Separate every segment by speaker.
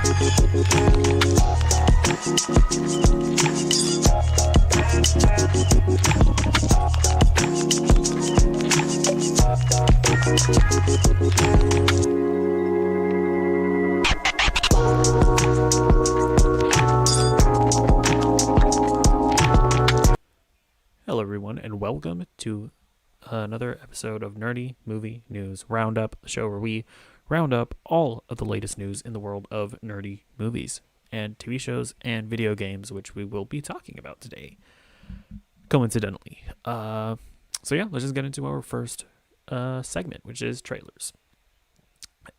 Speaker 1: Hello, everyone, and welcome to another episode of Nerdy Movie News Roundup, the show where we round up all of the latest news in the world of nerdy movies and TV shows and video games, which we will be talking about today, coincidentally. So yeah, let's just get into our first segment, which is trailers.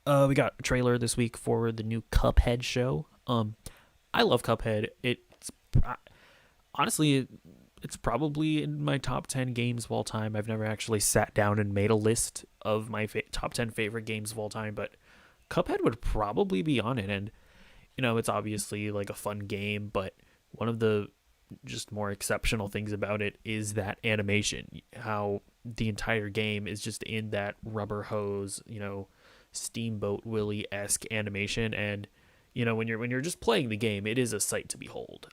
Speaker 1: We got a trailer this week for the new Cuphead show. I love Cuphead. Honestly, it's probably in my top 10 games of all time. I've never actually sat down and made a list of my top 10 favorite games of all time, but Cuphead would probably be on it. And, you know, it's obviously like a fun game, but one of the just more exceptional things about it is that animation, how the entire game is just in that rubber hose, you know, Steamboat Willie-esque animation. And, you know, when you're just playing the game, it is a sight to behold.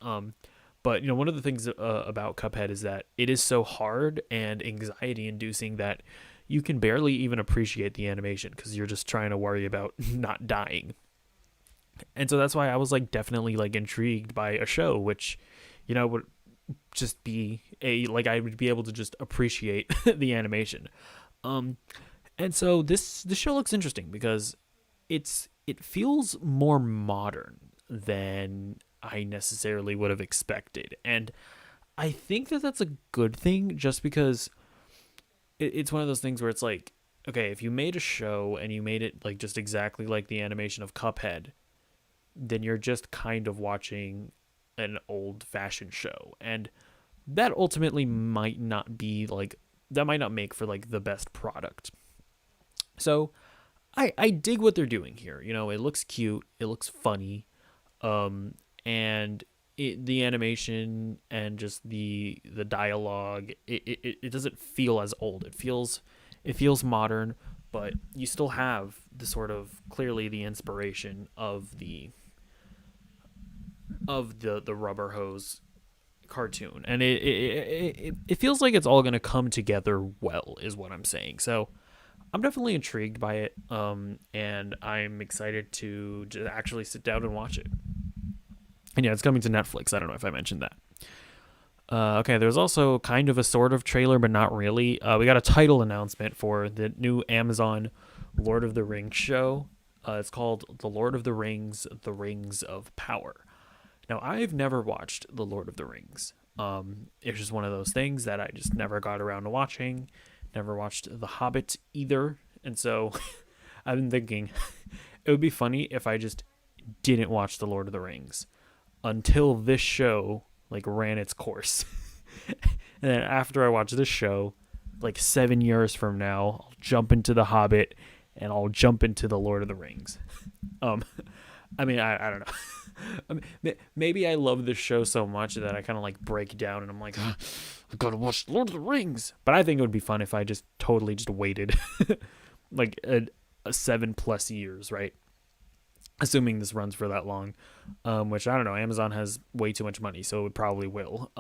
Speaker 1: But, you know, one of the things about Cuphead is that it is so hard and anxiety-inducing that you can barely even appreciate the animation because you're just trying to worry about not dying. And so that's why I was, like, definitely, like, intrigued by a show which, you know, would just be I would be able to just appreciate the animation. And so this show looks interesting because it feels more modern than I necessarily would have expected. And I think that that's a good thing just because it's one of those things where it's like, okay, if you made a show and you made it like just exactly like the animation of Cuphead, then you're just kind of watching an old-fashioned show. And that ultimately might not be like, that might not make for like the best product. So I dig what they're doing here. You know, it looks cute, it looks funny, and the animation and just the dialogue, it doesn't feel as old. It feels modern, but you still have the sort of clearly the inspiration of the rubber hose cartoon, and it feels like it's all going to come together well, is what I'm saying. So I'm definitely intrigued by it, and I'm excited to just actually sit down and watch it. And yeah, it's coming to Netflix. I don't know if I mentioned that. Okay, there's also kind of a sort of trailer, but not really. We got a title announcement for the new Amazon Lord of the Rings show. It's called The Lord of the Rings, The Rings of Power. Now, I've never watched The Lord of the Rings. It's just one of those things that I just never got around to watching. Never watched The Hobbit either. And so I've been thinking it would be funny if I just didn't watch The Lord of the Rings until this show like ran its course. And then after I watch this show, like 7 years from now, I'll jump into The Hobbit and I'll jump into The Lord of the Rings. I mean, I don't know. I mean, maybe I love this show so much that I kind of like break down and I'm like, I gotta watch Lord of the Rings. But I think it would be fun if I just totally just waited like a 7+ years, right? Assuming this runs for that long, which I don't know. Amazon has way too much money, so it probably will.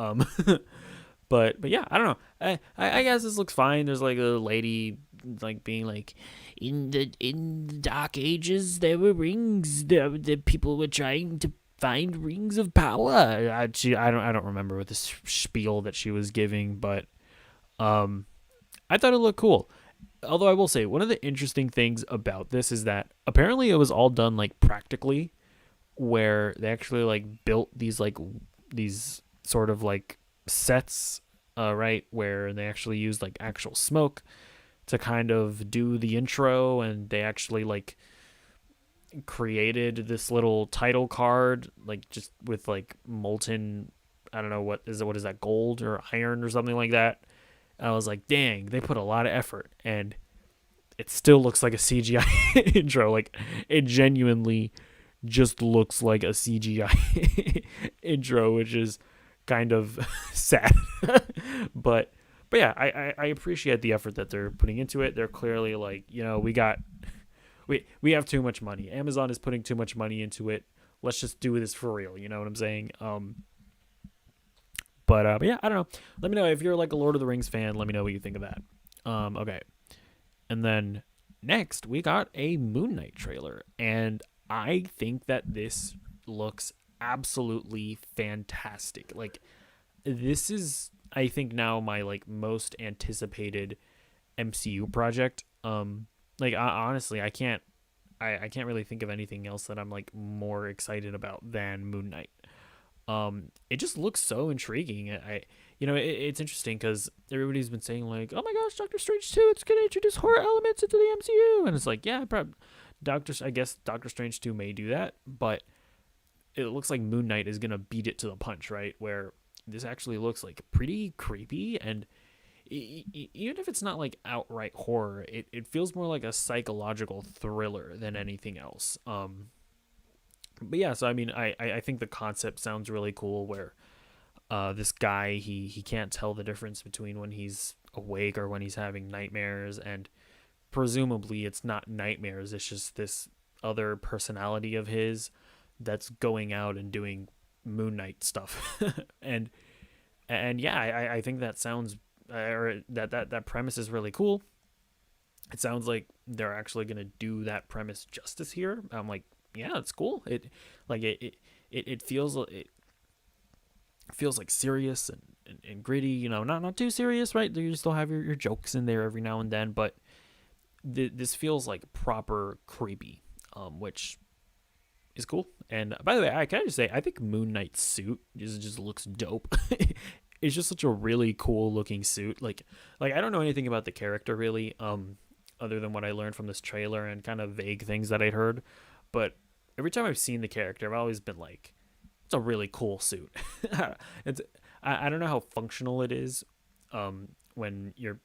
Speaker 1: But yeah, I don't know. I guess this looks fine. There's like a lady like being like, in the dark ages there were rings. The people were trying to find rings of power. I don't remember what this spiel that she was giving, but I thought it looked cool. Although I will say, one of the interesting things about this is that apparently it was all done like practically, where they actually like built these sort of like sets, right, where they actually used like actual smoke to kind of do the intro, and they actually like created this little title card, like just with like molten, I don't know, what is that, gold or iron or something like that. I was like, dang, they put a lot of effort, and it still looks like a CGI intro. Like, it genuinely just looks like a CGI intro, which is kind of sad. But yeah, I appreciate the effort that they're putting into it. They're clearly like, you know, we have too much money. Amazon is putting too much money into it. let's just do this for real. You know what I'm saying? But yeah, I don't know. Let me know if you're like a Lord of the Rings fan. Let me know what you think of that. Okay, and then next we got a Moon Knight trailer, and I think that this looks absolutely fantastic. Like this is, I think, now my like most anticipated MCU project. Like honestly, I can't really think of anything else that I'm like more excited about than Moon Knight. It just looks so intriguing. It's interesting because everybody's been saying like, oh my gosh, Doctor Strange 2, it's gonna introduce horror elements into the MCU, and it's like, yeah, I guess Doctor Strange 2 may do that, but it looks like Moon Knight is gonna beat it to the punch, right? Where this actually looks like pretty creepy, and even if it's not like outright horror, it feels more like a psychological thriller than anything else. But yeah, so I mean, I think the concept sounds really cool. Where this guy, he can't tell the difference between when he's awake or when he's having nightmares, and presumably it's not nightmares. It's just this other personality of his that's going out and doing Moon Knight stuff, and yeah, I think that sounds or that premise is really cool. It sounds like they're actually gonna do that premise justice here. I'm like, yeah, it's cool. It feels like serious and gritty. You know, not too serious, right? You still have your jokes in there every now and then, but this feels like proper creepy, which is cool. And by the way, I can just say I think Moon Knight's suit just looks dope. It's just such a really cool looking suit. Like I don't know anything about the character really, other than what I learned from this trailer and kind of vague things that I'd heard. But every time I've seen the character, I've always been like, it's a really cool suit. it's I don't know how functional it is, when you're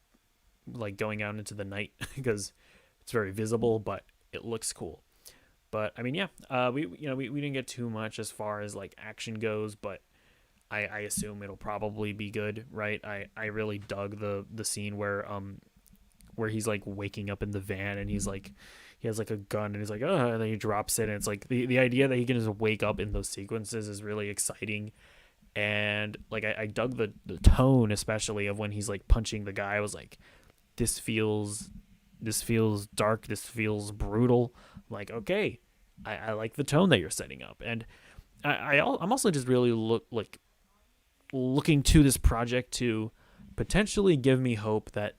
Speaker 1: like going out into the night because it's very visible, but it looks cool. But I mean, yeah, we didn't get too much as far as like action goes, but I assume it'll probably be good, right? I really dug the scene where he's like waking up in the van and he's like he has like a gun and he's like, oh, and then he drops it, and it's like the idea that he can just wake up in those sequences is really exciting. And like I dug the tone, especially of when he's like punching the guy. I was like, this feels dark, this feels brutal. Like, okay, I like the tone that you're setting up. And I'm also just really looking to this project to potentially give me hope that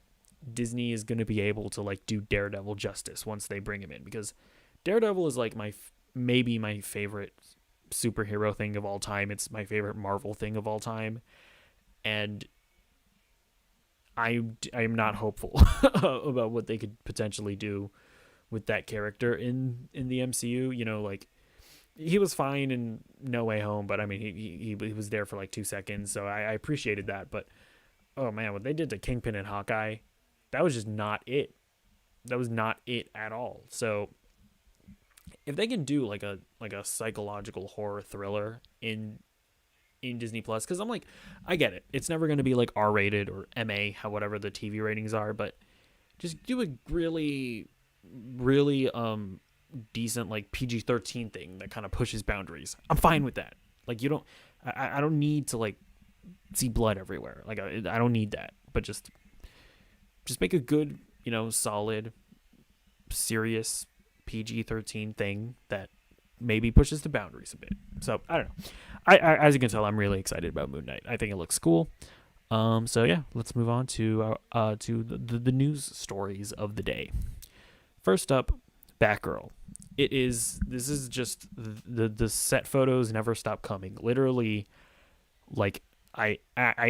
Speaker 1: Disney is going to be able to like do Daredevil justice once they bring him in, because Daredevil is like maybe my favorite superhero thing of all time. It's my favorite Marvel thing of all time, and I'm not hopeful about what they could potentially do with that character in the MCU. You know, like he was fine in No Way Home, but I mean he was there for like 2 seconds, so I appreciated that. But oh man, what they did to Kingpin and Hawkeye, that was just not it. That was not it at all. So if they can do like a psychological horror thriller in Disney Plus, because I'm like, I get it. It's never going to be like R-rated or MA, whatever the TV ratings are, but just do a really, really decent like PG-13 thing that kind of pushes boundaries. I'm fine with that. Like I don't need to like see blood everywhere. Like I don't need that. But just make a good, solid, serious PG-13 thing that maybe pushes the boundaries a bit. So I don't know. I as you can tell, I'm really excited about Moon Knight. I think it looks cool. So yeah, let's move on to the news stories of the day. First up, Batgirl. This is just the set photos never stop coming. Literally, like I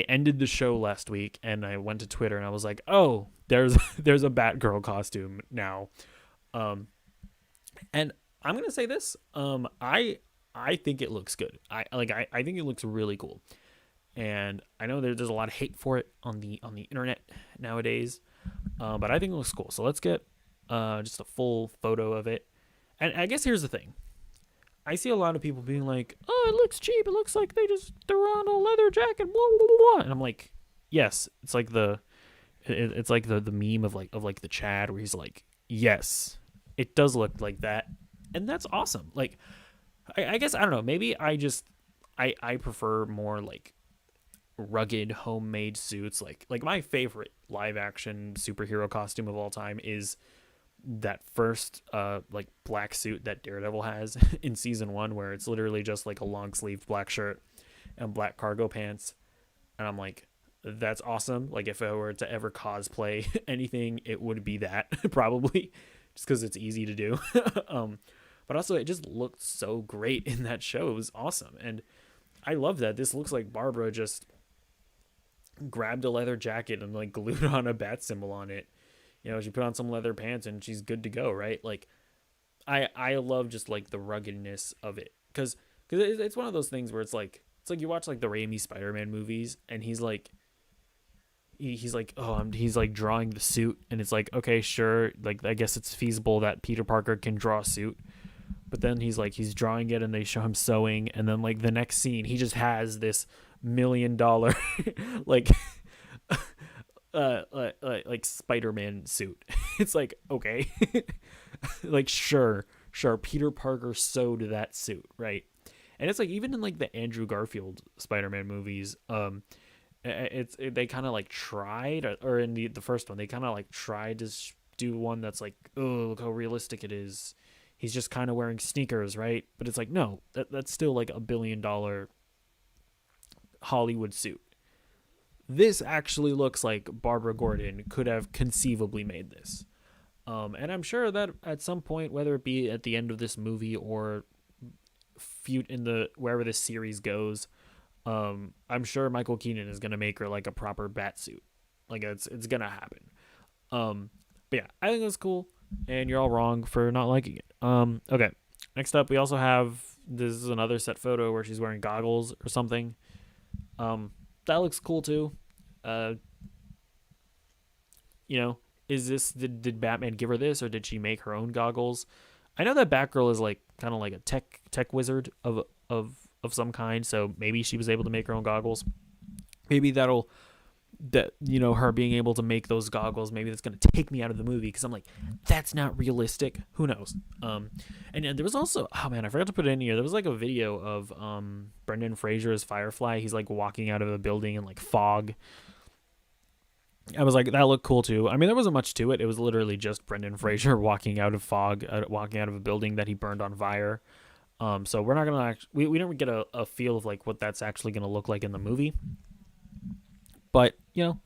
Speaker 1: ended the show last week and I went to Twitter and I was like, oh, there's a Batgirl costume now. And I'm gonna say this. I think it looks good. I think it looks really cool. And I know there's a lot of hate for it on the internet nowadays. But I think it looks cool. So let's get just a full photo of it. And I guess here's the thing. I see a lot of people being like, oh, it looks cheap. It looks like they just threw on a leather jacket, blah, blah, blah, blah. And I'm like, yes, it's like the meme of the Chad where he's like, yes, it does look like that. And that's awesome. Like, I guess I don't know. Maybe I prefer more like rugged homemade suits. Like my favorite live action superhero costume of all time is that first like black suit that Daredevil has in season 1, where it's literally just like a long sleeved black shirt and black cargo pants. And I'm like, that's awesome. Like if I were to ever cosplay anything, it would be that probably, just because it's easy to do. um, but also it just looked so great in that show. It was awesome, and I love that. This looks like Barbara just grabbed a leather jacket and like glued on a bat symbol on it. You know, she put on some leather pants and she's good to go, right? Like I love just like the ruggedness of it, because it's one of those things where it's like you watch like the Raimi Spider-Man movies, and he's like he's like, oh, he's like drawing the suit, and it's like, okay, sure, like I guess it's feasible that Peter Parker can draw a suit. But then he's drawing it, and they show him sewing, and then like the next scene he just has this $1 million like like Spider-Man suit. It's like, okay. Like sure Peter Parker sewed that suit, right? And it's like, even in like the Andrew Garfield Spider-Man movies, they kind of like tried, or in the first one they kind of like tried to do one that's like, oh, look how realistic it is, he's just kind of wearing sneakers, right? But it's like, no, that's still like $1 billion Hollywood suit. This actually looks like Barbara Gordon could have conceivably made this. And I'm sure that at some point, whether it be at the end of this movie or in the wherever this series goes, I'm sure Michael Keaton is gonna make her like a proper bat suit. Like it's gonna happen. But yeah, I think that's cool, and you're all wrong for not liking it. Okay. Next up, we also have, this is another set photo where she's wearing goggles or something. That looks cool too. Uh, you know, is this, did Batman give her this, or did she make her own goggles? I know that Batgirl is like kind of like a tech wizard of some kind, so maybe she was able to make her own goggles. Maybe that you know, her being able to make those goggles, maybe that's going to take me out of the movie, because I'm like, that's not realistic. Who knows? And there was also, oh man, I forgot to put it in here, there was like a video of Brendan Fraser as Firefly. He's like walking out of a building in like fog. I was like, that looked cool too. I mean, there wasn't much to it. It was literally just Brendan Fraser walking out of fog, walking out of a building that he burned on fire. So we're not gonna we didn't get a feel of like what that's actually gonna look like in the movie. But you know,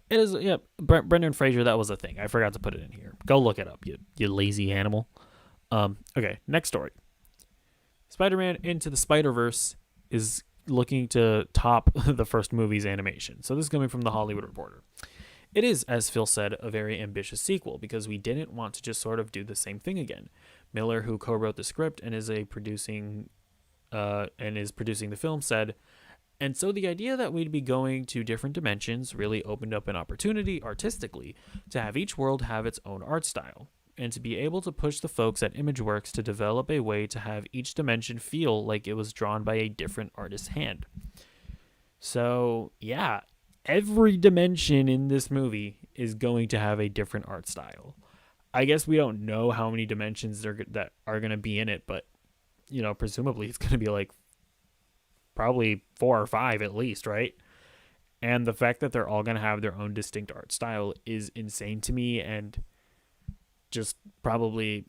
Speaker 1: it is, yeah. Brendan Fraser, that was a thing. I forgot to put it in here. Go look it up, you lazy animal. Okay, next story. Spider-Man Into the Spider-Verse is looking to top the first movie's animation. So this is coming from the Hollywood Reporter. It is, as Phil said, a very ambitious sequel, because we didn't want to just sort of do the same thing again. Miller, who co-wrote the script and is producing the film, said, and so the idea that we'd be going to different dimensions really opened up an opportunity artistically to have each world have its own art style, and to be able to push the folks at ImageWorks to develop a way to have each dimension feel like it was drawn by a different artist's hand. So, yeah, every dimension in this movie is going to have a different art style. I guess we don't know how many dimensions that are going to be in it, but, you know, presumably it's going to be like probably 4 or 5 at least, right? And the fact that they're all going to have their own distinct art style is insane to me, and just probably,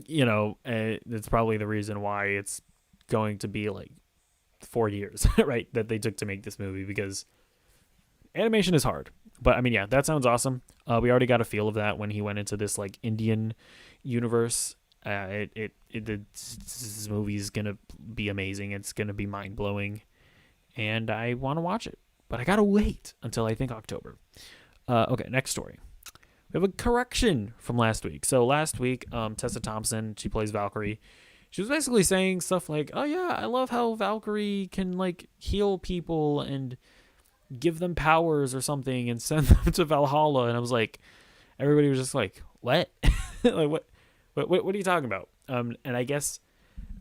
Speaker 1: you know, it's probably the reason why it's going to be like 4 years, right, that they took to make this movie, because animation is hard. But I mean, yeah, that sounds awesome. We already got a feel of that when he went into this like Indian universe. This movie is gonna be amazing. It's gonna be mind blowing, and I want to watch it. But I gotta wait until I think October. Okay, next story. We have a correction from last week. So last week, Tessa Thompson, she plays Valkyrie. She was basically saying stuff like, "Oh yeah, I love how Valkyrie can like heal people and give them powers or something and send them to Valhalla." And I was like, everybody was just like, "What? Like what are you talking about?" And I guess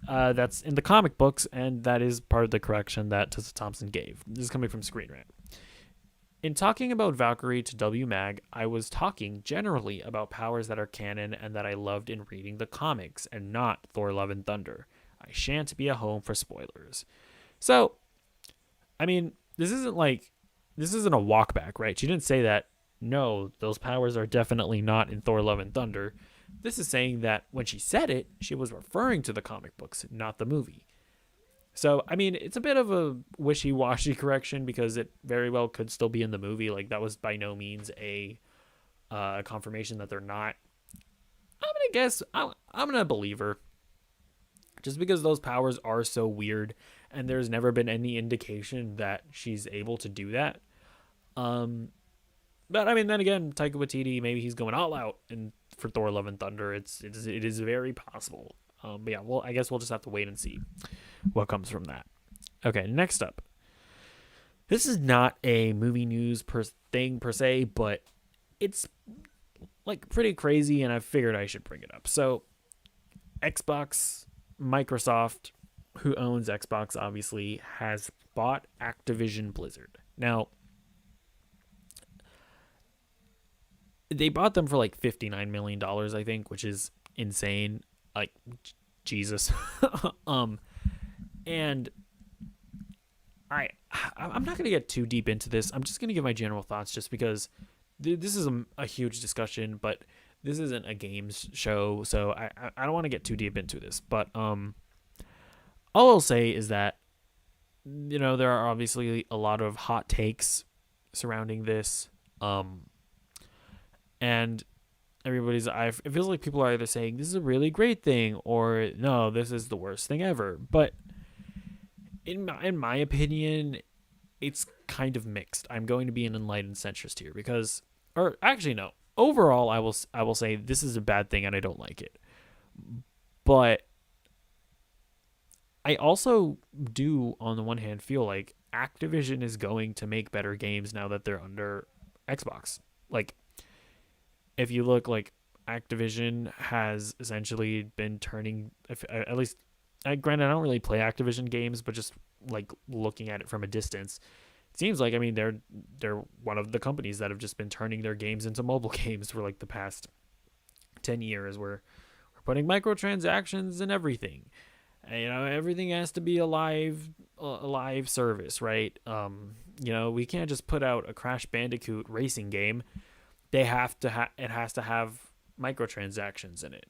Speaker 1: that's in the comic books, and that is part of the correction that Tessa Thompson gave. This is coming from Screen Rant. In talking about Valkyrie to W Mag, I was talking generally about powers that are canon and that I loved in reading the comics, and not Thor Love and Thunder. I shan't be a home for spoilers. So, I mean, this isn't a walkback, right? She didn't say that, no, those powers are definitely not in Thor Love and Thunder. This is saying that when she said it, she was referring to the comic books, not the movie. So, I mean, it's a bit of a wishy washy correction because it very well could still be in the movie. Like, that was by no means a confirmation that they're not. I'm going to believe her. Just because those powers are so weird and there's never been any indication that she's able to do that. Um, but I mean, then again, Taika Waititi, maybe he's going all out and for Thor: Love and Thunder. It is very possible. But yeah, well, I guess we'll just have to wait and see what comes from that. Okay, next up. This is not a movie news thing per se, but it's like pretty crazy, and I figured I should bring it up. So, Xbox, Microsoft, who owns Xbox, obviously, has bought Activision Blizzard. Now, they bought them for like $59 million, I think, which is insane. Like, Jesus. And I'm not going to get too deep into this. I'm just going to give my general thoughts just because this is a huge discussion, but this isn't a games show, so I don't want to get too deep into this. But all I'll say is that, you know, there are obviously a lot of hot takes surrounding this. And it feels like people are either saying this is a really great thing or no, this is the worst thing ever. But in my opinion, it's kind of mixed. I'm going to be an enlightened centrist here because, or actually no, overall I will say this is a bad thing and I don't like it. But I also do, on the one hand, feel like Activision is going to make better games now that they're under Xbox. Like, if you look, like, Activision has essentially been turning, at least, granted, I don't really play Activision games, but just like looking at it from a distance, it seems like, I mean, they're one of the companies that have just been turning their games into mobile games for like the past 10 years, where we're putting microtransactions and everything. And, you know, everything has to be a live service, right? You know, we can't just put out a Crash Bandicoot racing game. They have to it has to have microtransactions in it.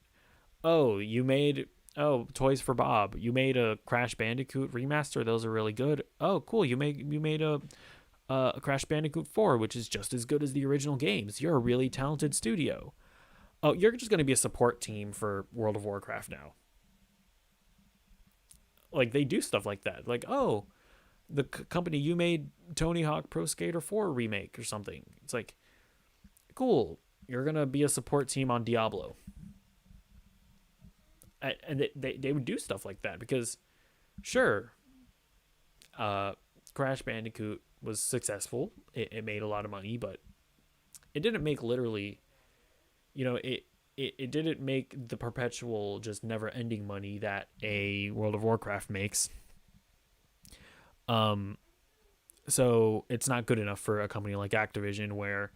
Speaker 1: Oh, Toys for Bob. You made a Crash Bandicoot remaster. Those are really good. Oh, cool. You made a Crash Bandicoot 4, which is just as good as the original games. You're a really talented studio. Oh, you're just going to be a support team for World of Warcraft now. Like, they do stuff like that. Like, oh, the company, you made Tony Hawk Pro Skater 4 remake or something. It's like, cool. You're going to be a support team on Diablo. And they would do stuff like that because, sure, Crash Bandicoot was successful. It made a lot of money, but it didn't make literally, you know, it didn't make the perpetual, just never-ending money that a World of Warcraft makes. So it's not good enough for a company like Activision, where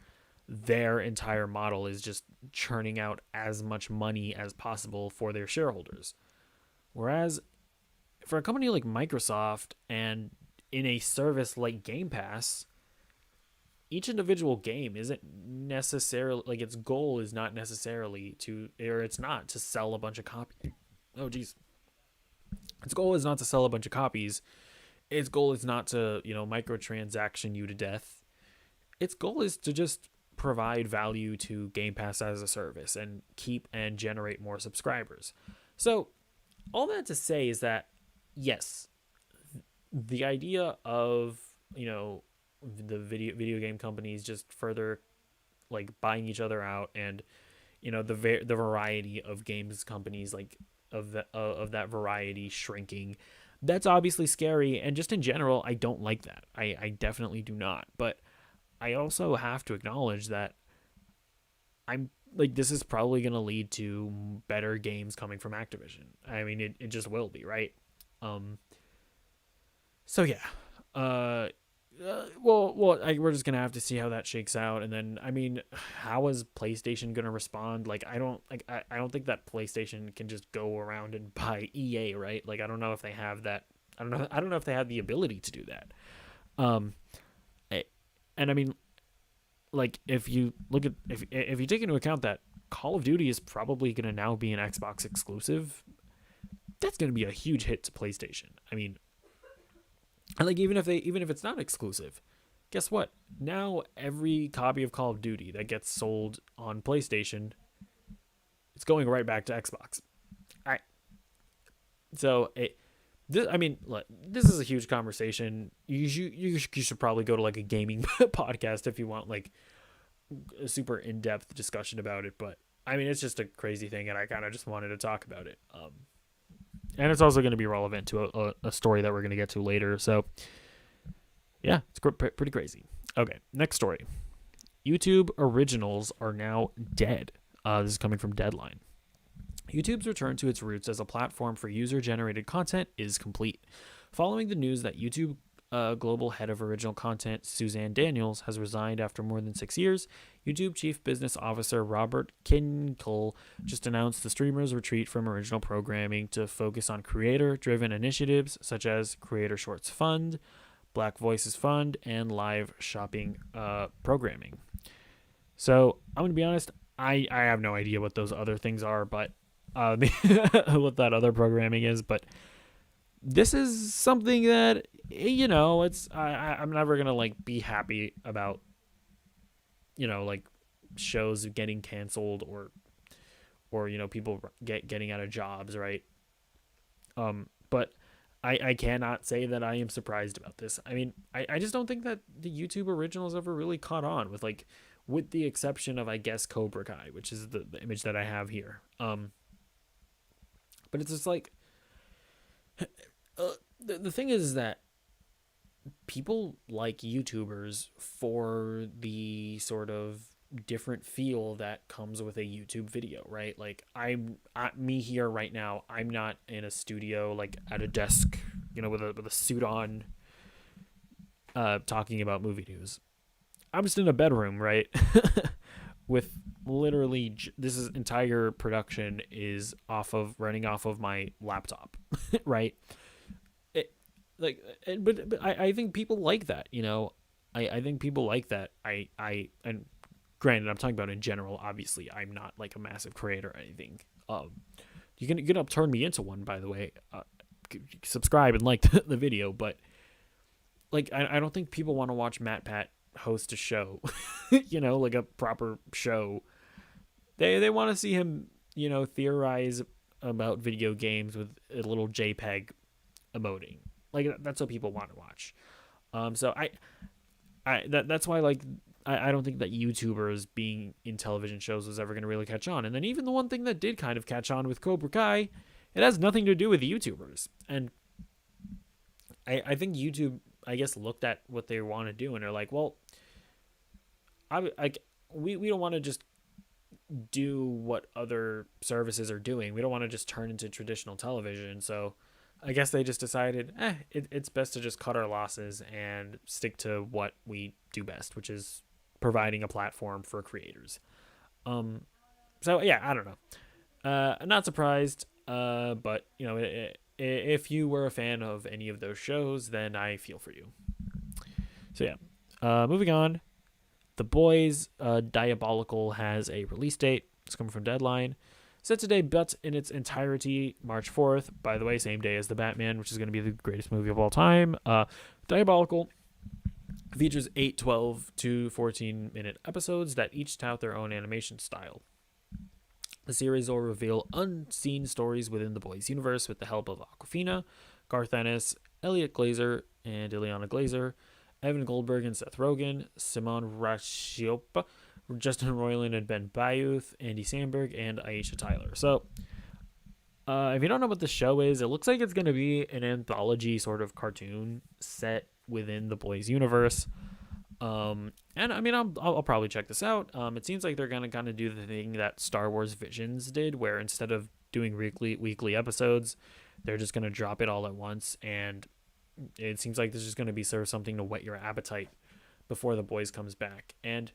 Speaker 1: their entire model is just churning out as much money as possible for their shareholders. Whereas for a company like Microsoft, and in a service like Game Pass, each individual game isn't necessarily, like, its goal is not necessarily to, or it's not to sell a bunch of copies. Oh, geez. Its goal is not to sell a bunch of copies. Its goal is not to, you know, microtransaction you to death. Its goal is to just provide value to Game Pass as a service and keep and generate more subscribers. So all that to say is that, yes, the idea of, you know, the video game companies just further, like, buying each other out, and, you know, the variety of games companies, like, of that variety shrinking, that's obviously scary. And just in general, I don't like that. I definitely do not. But I also have to acknowledge that I'm like, this is probably going to lead to better games coming from Activision. I mean, it just will be, right? So yeah, we're just gonna have to see how that shakes out, and then I mean, how is PlayStation gonna respond? Like, I don't think that PlayStation can just go around and buy EA, right? Like, I don't know if they have that. I don't know if they have the ability to do that. Um, I- and I mean, like, if you look at if you take into account that Call of Duty is probably gonna now be an Xbox exclusive, that's gonna be a huge hit to PlayStation. I mean, and like even if it's not exclusive, guess what? Now every copy of Call of Duty that gets sold on PlayStation, it's going right back to Xbox. All right. So I mean, look, this is a huge conversation. You should probably go to like a gaming podcast if you want like a super in depth discussion about it. But I mean, it's just a crazy thing, and I kind of just wanted to talk about it. And it's also going to be relevant to a story that we're going to get to later. So yeah, it's pretty crazy. Okay, next story. YouTube originals are now dead. This is coming from Deadline. YouTube's return to its roots as a platform for user-generated content is complete. Following the news that YouTube global head of original content, Suzanne Daniels, has resigned after more than 6 years, YouTube Chief Business Officer Robert Kinkle just announced the streamer's retreat from original programming to focus on creator-driven initiatives such as Creator Shorts Fund, Black Voices Fund, and live shopping programming. So I'm going to be honest, I have no idea what those other things are, but what that other programming is, but this is something that I'm never gonna like be happy about, like shows getting canceled or people getting out of jobs, right? But I cannot say that I am surprised about this. I mean, I just don't think that the YouTube originals ever really caught on with the exception of, I guess, Cobra Kai, which is the image that I have here. But it's just like the thing is that people like YouTubers for the sort of different feel that comes with a YouTube video, right? Like me here right now, I'm not in a studio like at a desk, with a suit on, talking about movie news. I'm just in a bedroom, right? With literally this is entire production is running off of my laptop, right? Like, but I think people like that, I think people like that. And granted, I'm talking about in general. Obviously, I'm not like a massive creator or anything. You can turn me into one, by the way. Subscribe and like the video, but like I don't think people want to watch Matt Pat host a show, like a proper show. They want to see him, theorize about video games with a little JPEG emoting. Like that's what people want to watch. So that's why like I don't think that YouTubers being in television shows was ever going to really catch on. And then even the one thing that did kind of catch on with Cobra Kai, it has nothing to do with the YouTubers. And I think YouTube, I guess, looked at what they want to do and they're like, well, we don't want to just do what other services are doing. We don't want to just turn into traditional television. So I guess they just decided, it's best to just cut our losses and stick to what we do best, which is providing a platform for creators. So yeah, I don't know. I'm not surprised. But if you were a fan of any of those shows, then I feel for you. So yeah, moving on. The Boys, Diabolical has a release date. It's coming from Deadline. Set to debut in its entirety March 4th. By the way, same day as The Batman, which is going to be the greatest movie of all time. Diabolical features 8, 12 to 14-minute episodes that each tout their own animation style. The series will reveal unseen stories within the Boys universe with the help of Awkwafina, Garth Ennis, Elliot Glazer, and Ileana Glazer, Evan Goldberg and Seth Rogen, Simon Rashiopa, Justin Roiland and Ben Bayouth, Andy Samberg, and Aisha Tyler. So, if you don't know what the show is, it looks like it's going to be an anthology sort of cartoon set within the Boys universe. And I mean, I'll probably check this out. It seems like they're going to kind of do the thing that Star Wars Visions did, where instead of doing weekly episodes, they're just going to drop it all at once and it seems like this is going to be sort of something to whet your appetite before The Boys comes back. And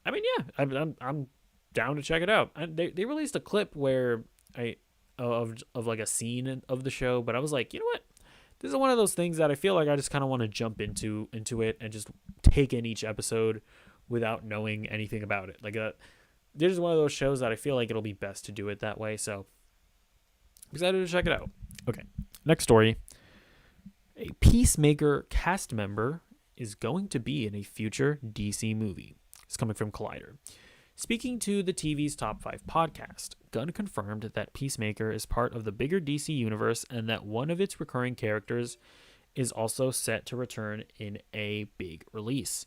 Speaker 1: I mean, yeah, I'm down to check it out. They released a clip where I of like a scene of the show, but I was like, you know what? This is one of those things that I feel like I just kind of want to jump into it and just take in each episode without knowing anything about it. Like this is one of those shows that I feel like it'll be best to do it that way. So I'm excited to check it out. Okay, next story. A Peacemaker cast member is going to be in a future DC movie. It's coming from Collider. Speaking to the TV's Top 5 podcast, Gunn confirmed that Peacemaker is part of the bigger DC universe and that one of its recurring characters is also set to return in a big release.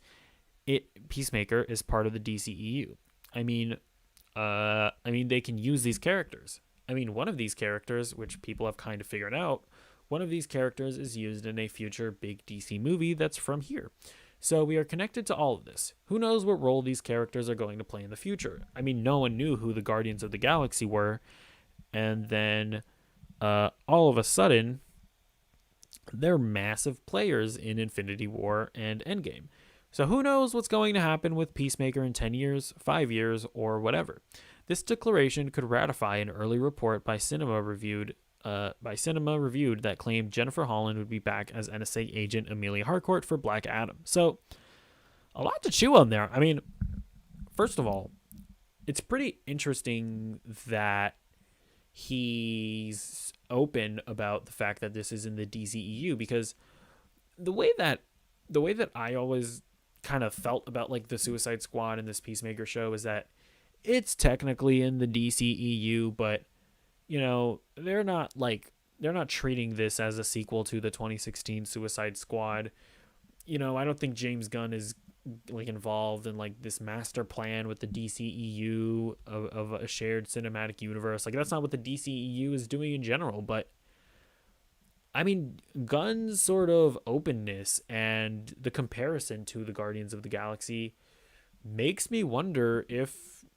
Speaker 1: Peacemaker is part of the DCEU. I mean, they can use these characters. I mean, one of these characters, which people have kind of figured out, one of these characters is used in a future big DC movie that's from here. So we are connected to all of this. Who knows what role these characters are going to play in the future? I mean, no one knew who the Guardians of the Galaxy were. And then all of a sudden, they're massive players in Infinity War and Endgame. So who knows what's going to happen with Peacemaker in 10 years, 5 years, or whatever. This declaration could ratify an early report by Cinema Reviewed that claimed Jennifer Holland would be back as NSA agent Amelia Harcourt for Black Adam. So, a lot to chew on there. I mean, first of all, it's pretty interesting that he's open about the fact that this is in the DCEU, because the way that I always kind of felt about like the Suicide Squad and this Peacemaker show is that it's technically in the DCEU, but you know, they're not treating this as a sequel to the 2016 Suicide Squad. You know, I don't think James Gunn is like involved in like this master plan with the DCEU of a shared cinematic universe. Like that's not what the DCEU is doing in general, but I mean, Gunn's sort of openness and the comparison to the Guardians of the Galaxy makes me wonder if,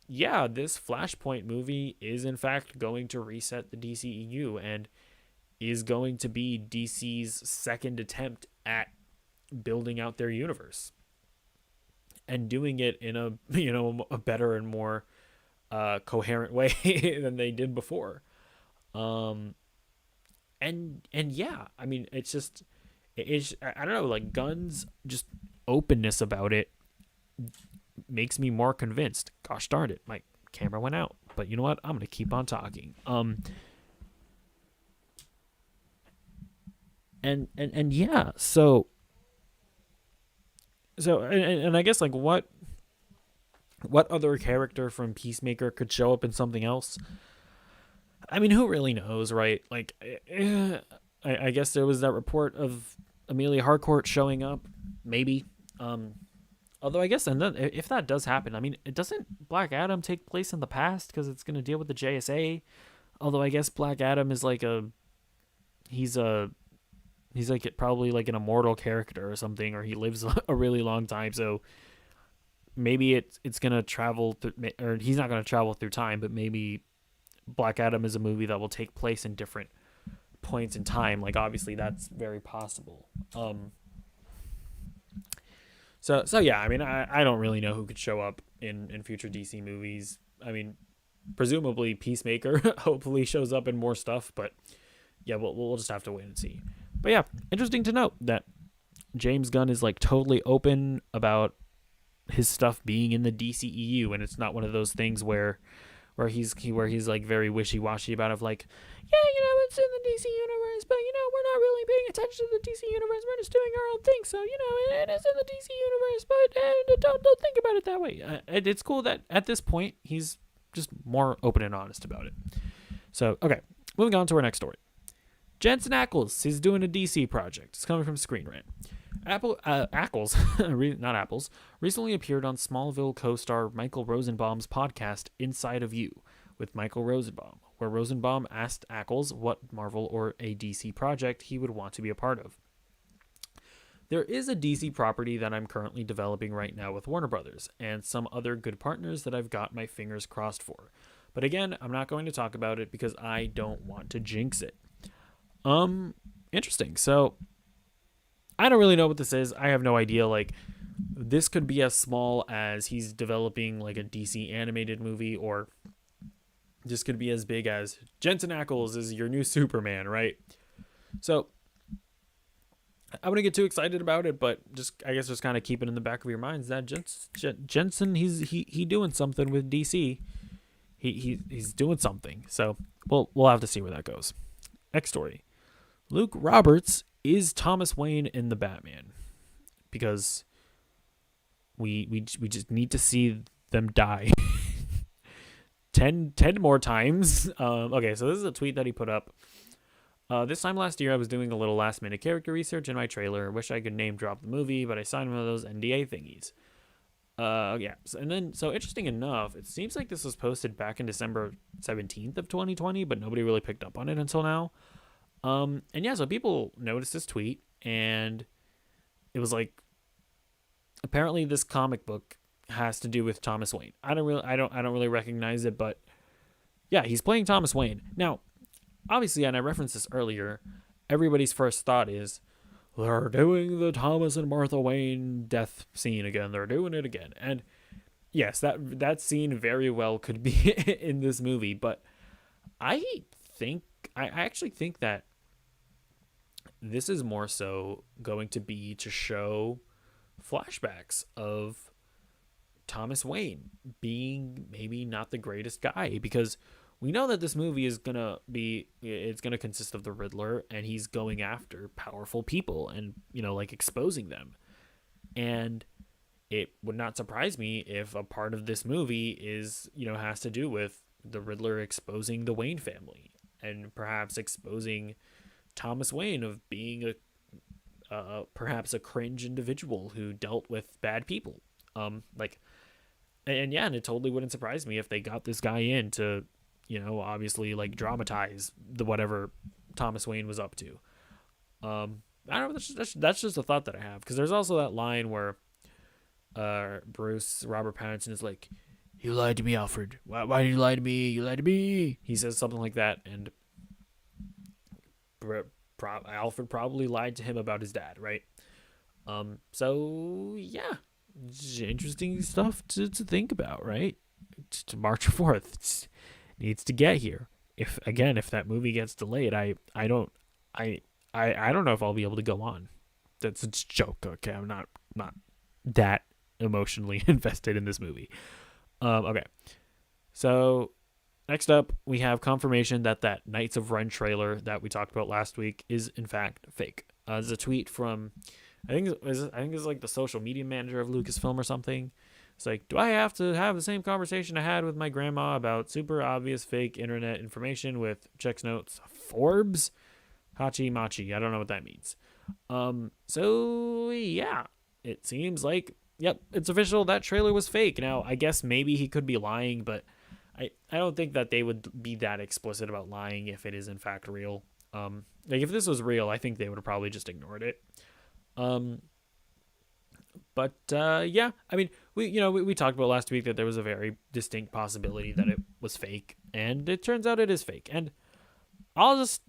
Speaker 1: yeah, this Flashpoint movie is in fact going to reset the DCEU and is going to be DC's second attempt at building out their universe and doing it in a better and more coherent way than they did before. And yeah, I mean, I don't know, like Gunn's just openness about it makes me more convinced. Gosh darn it, my camera went out, but you know what? I'm gonna keep on talking. And yeah, so I guess like what other character from Peacemaker could show up in something else? I mean, who really knows, right? Like, I guess there was that report of Amelia Harcourt showing up, maybe. Although I guess, and then if that does happen, I mean, it doesn't Black Adam take place in the past because it's going to deal with the JSA. Although I guess Black Adam is like he's like probably like an immortal character or something, or he lives a really long time. So maybe it's going to travel through, or he's not going to travel through time, but maybe Black Adam is a movie that will take place in different points in time. Like obviously that's very possible. So yeah, I mean, I don't really know who could show up in future DC movies. I mean, presumably Peacemaker hopefully shows up in more stuff, but yeah, we'll just have to wait and see. But yeah, interesting to note that James Gunn is like totally open about his stuff being in the DCEU, and it's not one of those things where he's like very wishy-washy about it, like, yeah, you know, it's in the DC universe, but you know, we're not really paying attention to the DC universe. We're just doing our own thing, so you know, it is in the DC universe, but don't think about it that way. It's cool that at this point he's just more open and honest about it. So okay, moving on to our next story. Jensen Ackles, he's doing a DC project. It's coming from Screen Rant. Ackles, not Apples, recently appeared on Smallville co-star Michael Rosenbaum's podcast Inside of You with Michael Rosenbaum, where Rosenbaum asked Ackles what Marvel or a DC project he would want to be a part of. There is a DC property that I'm currently developing right now with Warner Brothers and some other good partners that I've got my fingers crossed for. But again, I'm not going to talk about it because I don't want to jinx it. Interesting. So I don't really know what this is. I have no idea. Like, this could be as small as he's developing like a DC animated movie, or this could be as big as Jensen Ackles is your new Superman, right? So I wouldn't get too excited about it, but just I guess just kind of keep it in the back of your minds that Jensen, he doing something with DC. He's doing something. So we'll have to see where that goes. Next story. Luke Roberts is Thomas Wayne in the Batman, because we just need to see them die 10 more times. Okay, so this is a tweet that he put up. This time last year, I was doing a little last minute character research in my trailer. Wish I could name drop the movie, but I signed one of those NDA thingies. Yeah. So interesting enough, it seems like this was posted back in December 17th of 2020, but nobody really picked up on it until now. And yeah, so people noticed this tweet, and it was like, apparently this comic book has to do with Thomas Wayne. I don't really recognize it, but yeah, he's playing Thomas Wayne. Now, obviously, and I referenced this earlier, everybody's first thought is, they're doing the Thomas and Martha Wayne death scene again. They're doing it again. And yes, that scene very well could be in this movie, but I actually think that this is more so going to be to show flashbacks of Thomas Wayne being maybe not the greatest guy, because we know that this movie is it's gonna consist of the Riddler, and he's going after powerful people and, like, exposing them. And it would not surprise me if a part of this movie is, has to do with the Riddler exposing the Wayne family, and perhaps exposing Thomas Wayne of being perhaps a cringe individual who dealt with bad people. And it totally wouldn't surprise me if they got this guy in to, obviously, like, dramatize the whatever Thomas Wayne was up to. I don't know. That's just a thought that I have, because there's also that line where Robert Pattinson is like, "You lied to me, Alfred. Why did you lie to me? You lied to me." He says something like that, and Alfred probably lied to him about his dad, right? So yeah, interesting stuff to think about, right? To March 4th, needs to get here. If that movie gets delayed, I don't know if I'll be able to go on. That's a joke. Okay, I'm not that emotionally invested in this movie. Okay, so next up, we have confirmation that Knights of Ren trailer that we talked about last week is in fact fake. There's a tweet from I think it's like the social media manager of Lucasfilm or something. It's like, do I have to have the same conversation I had with my grandma about super obvious fake internet information with checks notes? Forbes? Hachi Machi. I don't know what that means. So yeah, it seems like, yep, it's official. That trailer was fake. Now, I guess maybe he could be lying, but I don't think that they would be that explicit about lying if it is in fact real. Like, if this was real, I think they would have probably just ignored it. But yeah, I mean, we talked about last week that there was a very distinct possibility that it was fake, and it turns out it is fake. And I'll just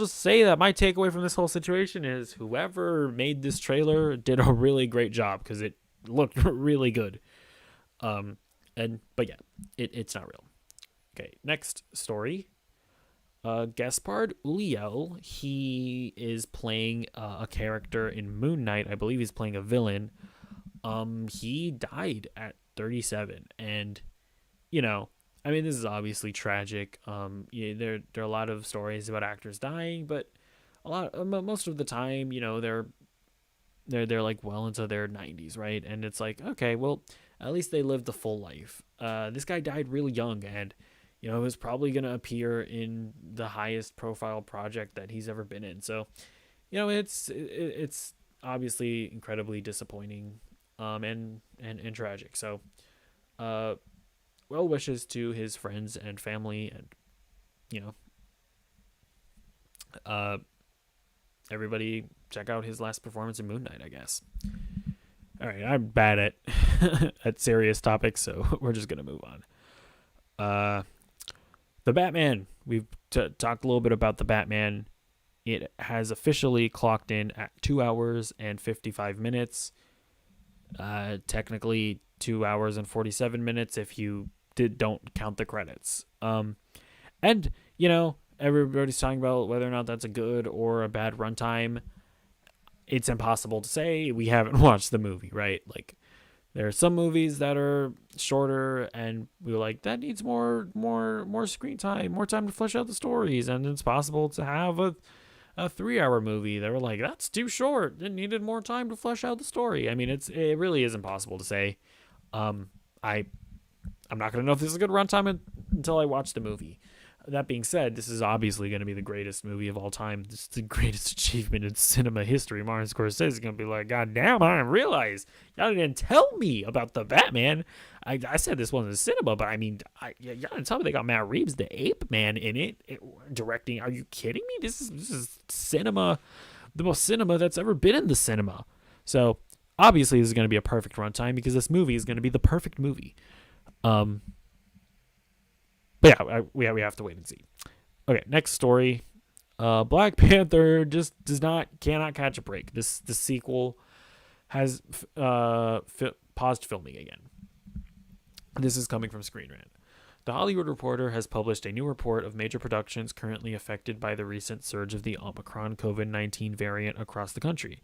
Speaker 1: say that my takeaway from this whole situation is whoever made this trailer did a really great job, because it looked really good. But yeah, it's not real. Okay, next story. Gaspard Ulliel, he is playing a character in Moon Knight. I believe he's playing a villain. He died at 37, and I mean, this is obviously tragic. There are a lot of stories about actors dying, but most of the time, they're like well into their 90s, right? And it's like, okay, well, at least they lived a full life. This guy died really young, and it was probably going to appear in the highest profile project that he's ever been in. So, it's obviously incredibly disappointing, and tragic. So, well wishes to his friends and family, and everybody check out his last performance in Moon Knight, I guess. All right, I'm bad at at serious topics, so we're just gonna move on. The Batman. We've talked a little bit about the Batman. it has officially clocked in at 2 hours and 55 minutes. Technically 2 hours and 47 minutes if you don't count the credits. And everybody's talking about whether or not that's a good or a bad runtime. It's impossible to say. We haven't watched the movie, right? Like, there are some movies that are shorter, and we were like, that needs more screen time, more time to flesh out the stories, and it's possible to have a 3-hour movie. They were like, that's too short. It needed more time to flesh out the story. I mean, it really is impossible to say. I I'm not gonna know if this is a good runtime until I watch the movie. That being said, this is obviously going to be the greatest movie of all time. This is the greatest achievement in cinema history. Martin Scorsese is going to be like, God damn, I didn't realize. Y'all didn't tell me about the Batman. I said this wasn't a cinema, but I mean, y'all didn't tell me they got Matt Reeves, the Ape Man, in it directing. Are you kidding me? This is cinema, the most cinema that's ever been in the cinema. So, obviously, this is going to be a perfect runtime because this movie is going to be the perfect movie. But yeah, we have to wait and see. Okay, next story. Black Panther just cannot catch a break. This sequel has paused filming again. This is coming from Screen Rant. The Hollywood Reporter has published a new report of major productions currently affected by the recent surge of the Omicron COVID-19 variant across the country.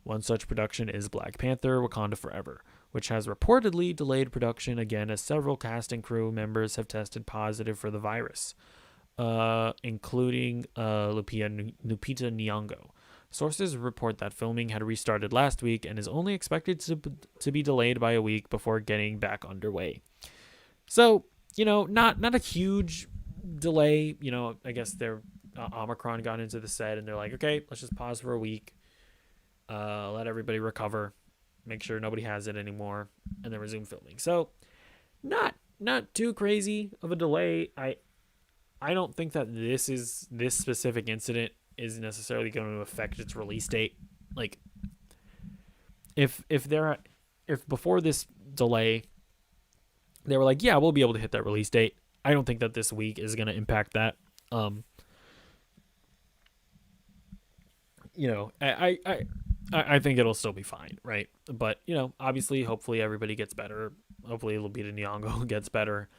Speaker 1: One such production is Black Panther: Wakanda Forever, which has reportedly delayed production again as several cast and crew members have tested positive for the virus, including Lupita Nyong'o. Sources report that filming had restarted last week and is only expected to be delayed by a week before getting back underway. So, not a huge delay. I guess their Omicron got into the set and they're like, okay, let's just pause for a week. Let everybody recover, make sure nobody has it anymore, and then resume filming. So, not too crazy of a delay. I don't think that this specific incident is necessarily going to affect its release date. Like, if before this delay, they were like, yeah, we'll be able to hit that release date. I don't think that this week is going to impact that. I think it'll still be fine, right? But, obviously, hopefully everybody gets better. Hopefully Lupita Nyong'o gets better.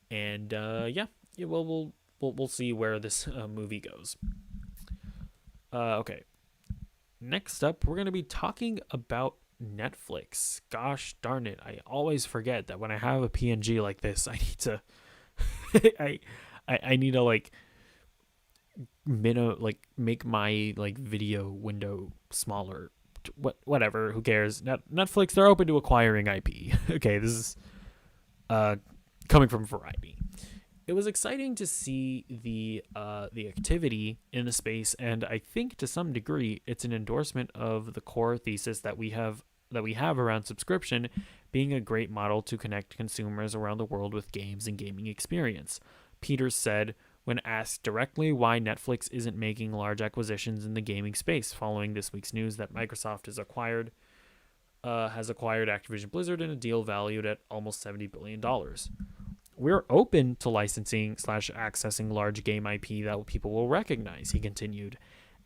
Speaker 1: And, we'll see where this movie goes. Okay. Next up, we're going to be talking about Netflix. Gosh darn it. I always forget that when I have a PNG like this, I need to... I need to, make my video window smaller. Whatever, who cares? Netflix, they're open to acquiring IP. Okay, this is coming from Variety. It was exciting to see the activity in the space, and I think to some degree it's an endorsement of the core thesis that we have around subscription being a great model to connect consumers around the world with games and gaming experience. Peters said when asked directly why Netflix isn't making large acquisitions in the gaming space following this week's news that Microsoft has acquired Activision Blizzard in a deal valued at almost $70 billion. We're open to licensing / accessing large game IP that people will recognize, he continued.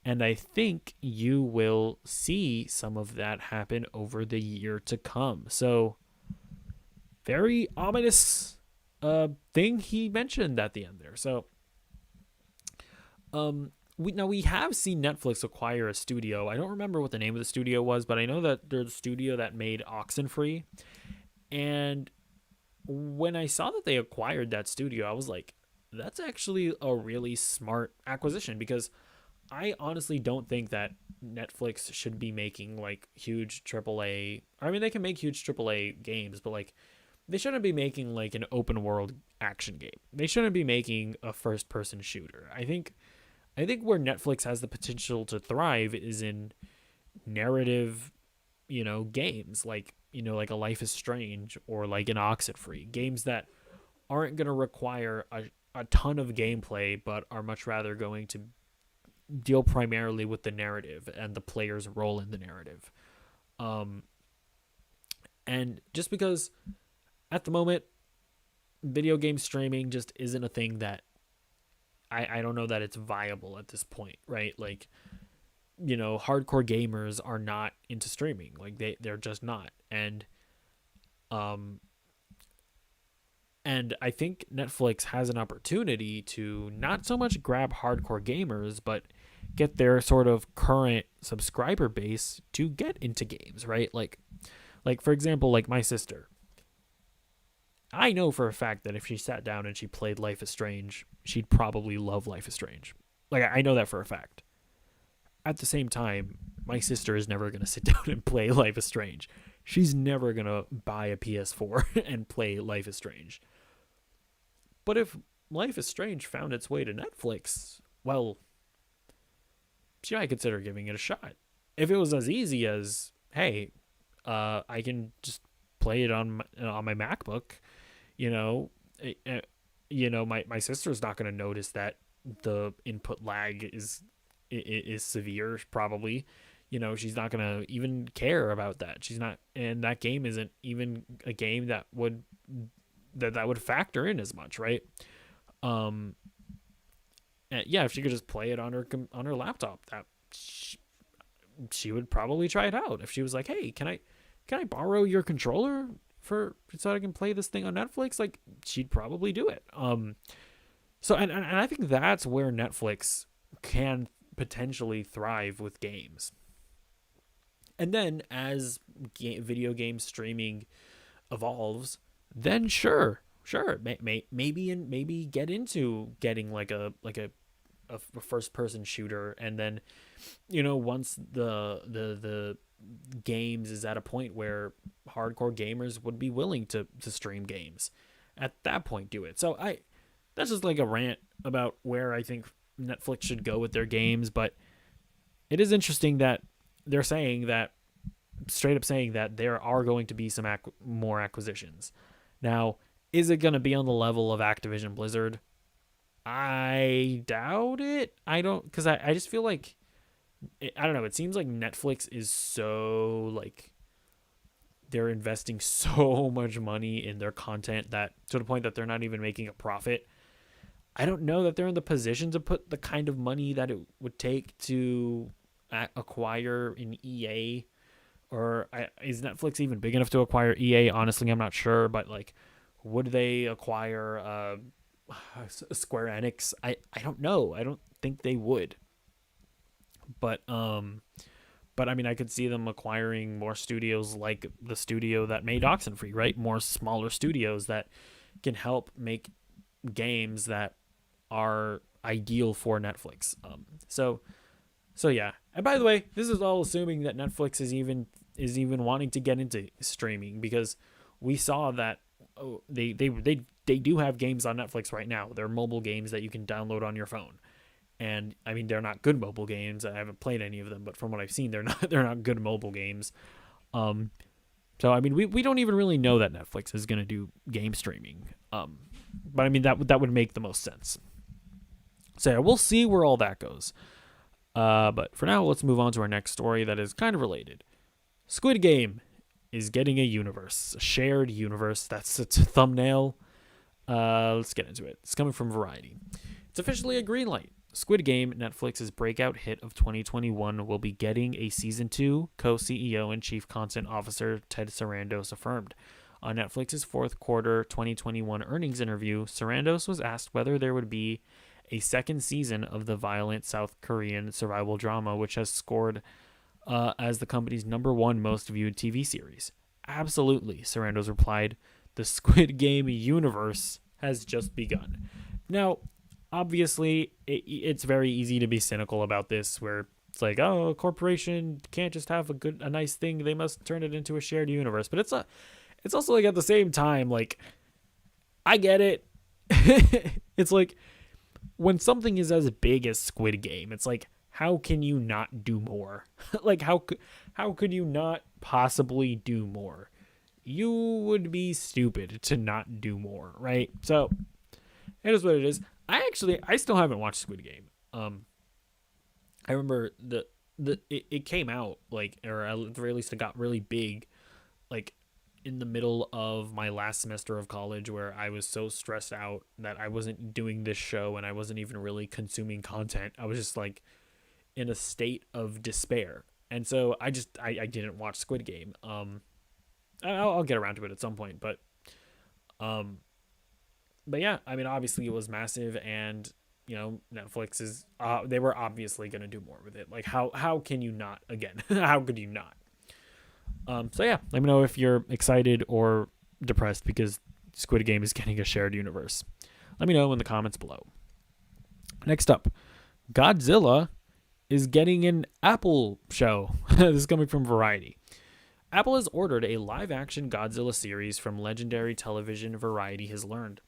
Speaker 1: And I think you will see some of that happen over the year to come. So, very ominous thing he mentioned at the end there. So, we have seen Netflix acquire a studio. I don't remember what the name of the studio was, but I know that they're the studio that made Oxenfree. And when I saw that they acquired that studio, I was like, that's actually a really smart acquisition, because I honestly don't think that Netflix should be making huge AAA. I mean, they can make huge AAA games, but they shouldn't be making an open world action game. They shouldn't be making a first person shooter. I think where Netflix has the potential to thrive is in narrative, games like a Life is Strange or an Oxenfree, games that aren't going to require a ton of gameplay, but are much rather going to deal primarily with the narrative and the player's role in the narrative. And just because at the moment, video game streaming just isn't a thing that I don't know that it's viable at this point, right? Like, hardcore gamers are not into streaming. Like they're just not. Um and I think Netflix has an opportunity to not so much grab hardcore gamers, but get their sort of current subscriber base to get into games, right? Like for example, like my sister. I know for a fact that if she sat down and she played Life is Strange, she'd probably love Life is Strange. Like I know that for a fact. At the same time, my sister is never going to sit down and play Life is Strange. She's never going to buy a PS4 and play Life is Strange. But if Life is Strange found its way to Netflix, well, she might consider giving it a shot. If it was as easy as, hey, I can just play it on my MacBook, you know, my sister's not going to notice that the input lag is severe. Probably, she's not going to even care about that. She's not, and that game isn't even a game that would factor in as much, right? Um, and yeah, if she could just play it on her laptop, that she would probably try it out. If she was like, "Hey, can I borrow your controller so I can play this thing on Netflix?" Like, she'd probably do it. So and I think that's where Netflix can potentially thrive with games. And then as video game streaming evolves, then sure, maybe get into getting a first person shooter, and then once the games is at a point where hardcore gamers would be willing to stream games, at that point do it. So that's just like a rant about where I think Netflix should go with their games, but it is interesting that they're saying that, straight up saying that there are going to be some more acquisitions. Now, is it going to be on the level of Activision Blizzard? I doubt it. I don't, because I just feel like, I don't know, it seems like Netflix is so, like, they're investing so much money in their content that to the point that they're not even making a profit. I don't know that they're in the position to put the kind of money that it would take to acquire an EA, or is Netflix even big enough to acquire EA? Honestly, I'm not sure, but like, would they acquire Square Enix? I don't know. I don't think they would. But I mean, I could see them acquiring more studios, like the studio that made Oxenfree, right? More smaller studios that can help make games that are ideal for Netflix. So yeah. And by the way, this is all assuming that Netflix is even wanting to get into streaming, because we saw that they do have games on Netflix right now. They're mobile games that you can download on your phone. And I mean, they're not good mobile games. I haven't played any of them, but from what I've seen, they're not good mobile games. So I mean, we don't even really know that Netflix is going to do game streaming. But I mean, that would make the most sense. So yeah, we'll see where all that goes. But for now, let's move on to our next story that is kind of related. Squid Game is getting a universe, a shared universe. That's its thumbnail. Let's get into it. It's coming from Variety. It's officially a green light. Squid Game, Netflix's breakout hit of 2021, will be getting a season 2, co-CEO and chief content officer Ted Sarandos affirmed. On Netflix's fourth quarter 2021 earnings interview, Sarandos was asked whether there would be a second season of the violent South Korean survival drama, which has scored as the company's #1 most viewed TV series. Absolutely, Sarandos replied. The Squid Game universe has just begun. Now, obviously, it's very easy to be cynical about this, where it's like, oh, a corporation can't just have a nice thing; they must turn it into a shared universe. But it's also like, at the same time, like, I get it. It's like, when something is as big as Squid Game, it's like, how can you not do more? Like, how could you not possibly do more? You would be stupid to not do more, right? So it is what it is. I still haven't watched Squid Game. I remember it came out, like, or at the very least it got really big, like, in the middle of my last semester of college where I was so stressed out that I wasn't doing this show and I wasn't even really consuming content. I was just like in a state of despair. And so I didn't watch Squid Game. I'll get around to it at some point, um but yeah, I mean, obviously it was massive, and Netflix is they were obviously going to do more with it. Like how can you not? Again, how could you not? So yeah, let me know if you're excited or depressed because Squid Game is getting a shared universe. Let me know in the comments below. Next up, Godzilla is getting an Apple show. This is coming from Variety. Apple has ordered a live-action Godzilla series from legendary television Variety has learned.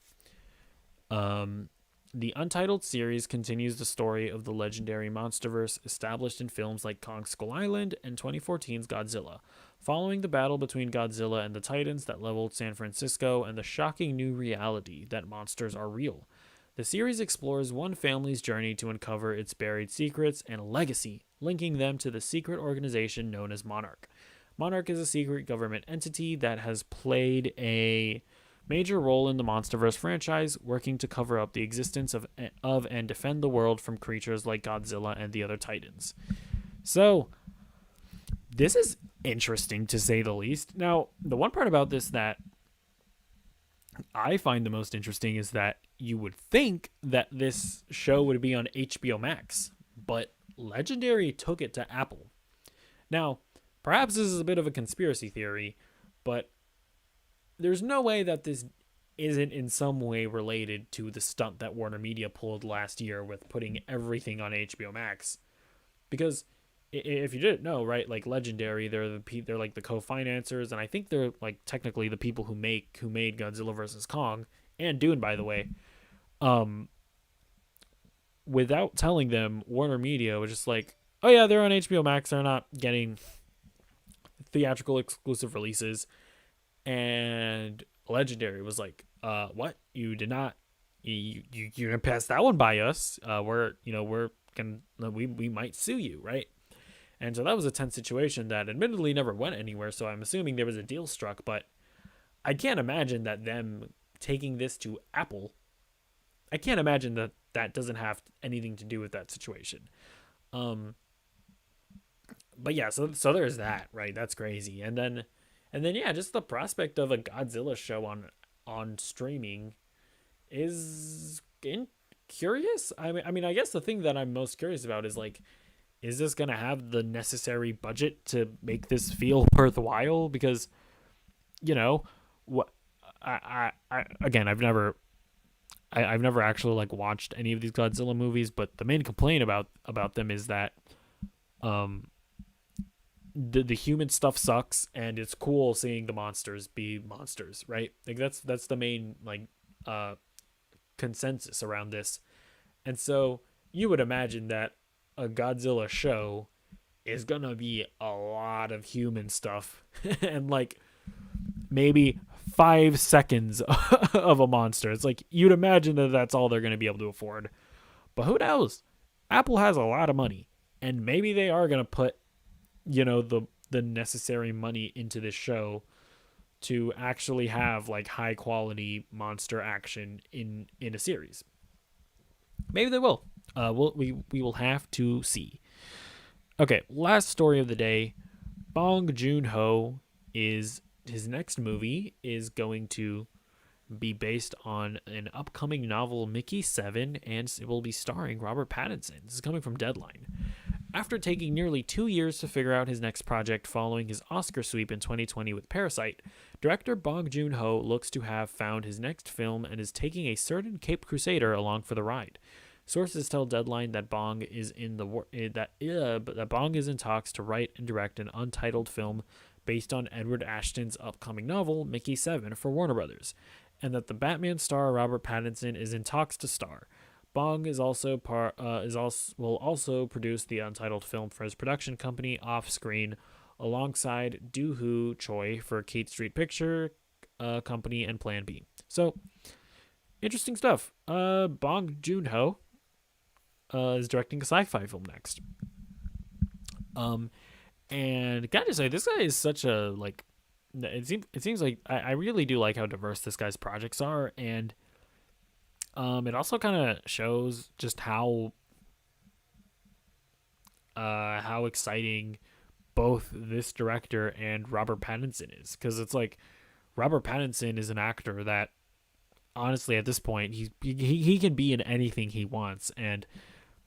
Speaker 1: The untitled series continues the story of the legendary monsterverse established in films like Kong Skull Island and 2014's Godzilla, following the battle between Godzilla and the Titans that leveled San Francisco and the shocking new reality that monsters are real. The series explores one family's journey to uncover its buried secrets and legacy, linking them to the secret organization known as Monarch. Monarch is a secret government entity that has played a major role in the MonsterVerse franchise, working to cover up the existence of and defend the world from creatures like Godzilla and the other Titans. So, this is interesting to say the least. Now, the one part about this that I find the most interesting is that you would think that this show would be on HBO Max, but Legendary took it to Apple. Now, perhaps this is a bit of a conspiracy theory, but there's no way that this isn't in some way related to the stunt that Warner Media pulled last year with putting everything on HBO Max. Because if you didn't know, right, like Legendary, they're like the co-financers, and I think they're like technically the people who made Godzilla vs. Kong and Dune, by the way. Without telling them, Warner Media was just like, oh yeah, they're on HBO Max, they're not getting theatrical exclusive releases. And Legendary was like, what? You did not, you're gonna pass that one by us. We might sue you, right? And so that was a tense situation that admittedly never went anywhere. So I'm assuming there was a deal struck, but I can't imagine that them taking this to Apple, I can't imagine that that doesn't have anything to do with that situation. But yeah, so there's that, right? That's crazy. And then yeah, just the prospect of a Godzilla show on streaming is curious. I mean, I guess the thing that I'm most curious about is like, is this gonna have the necessary budget to make this feel worthwhile? Because, what I again, I've never actually like watched any of these Godzilla movies, but the main complaint about them is that the human stuff sucks, and it's cool seeing the monsters be monsters, right? Like that's the main like consensus around this. And so you would imagine that a Godzilla show is gonna be a lot of human stuff and like maybe 5 seconds of a monster. It's like you'd imagine that that's all they're gonna be able to afford, but who knows? Apple has a lot of money, and maybe they are gonna put the necessary money into this show to actually have like high quality monster action in a series. Maybe they will. We will have to see. Okay, last story of the day. Bong Joon-ho his next movie is going to be based on an upcoming novel, Mickey 7, and it will be starring Robert Pattinson. This is coming from Deadline. After taking nearly 2 years to figure out his next project following his Oscar sweep in 2020 with Parasite, director Bong Joon-ho looks to have found his next film and is taking a certain Cape Crusader along for the ride. Sources tell Deadline that Bong is in talks to write and direct an untitled film based on Edward Ashton's upcoming novel Mickey 7 for Warner Brothers, and that the Batman star Robert Pattinson is in talks to star. Bong will also produce the untitled film for his production company Offscreen, alongside Doo-Hoo Choi for Kate Street Picture Company and Plan B. So, interesting stuff. Bong Joon-ho is directing a sci-fi film next. And gotta say, this guy is such a like it seems like I really do like how diverse this guy's projects are, and it also kind of shows just how exciting both this director and Robert Pattinson is, because it's like Robert Pattinson is an actor that honestly at this point he can be in anything he wants, and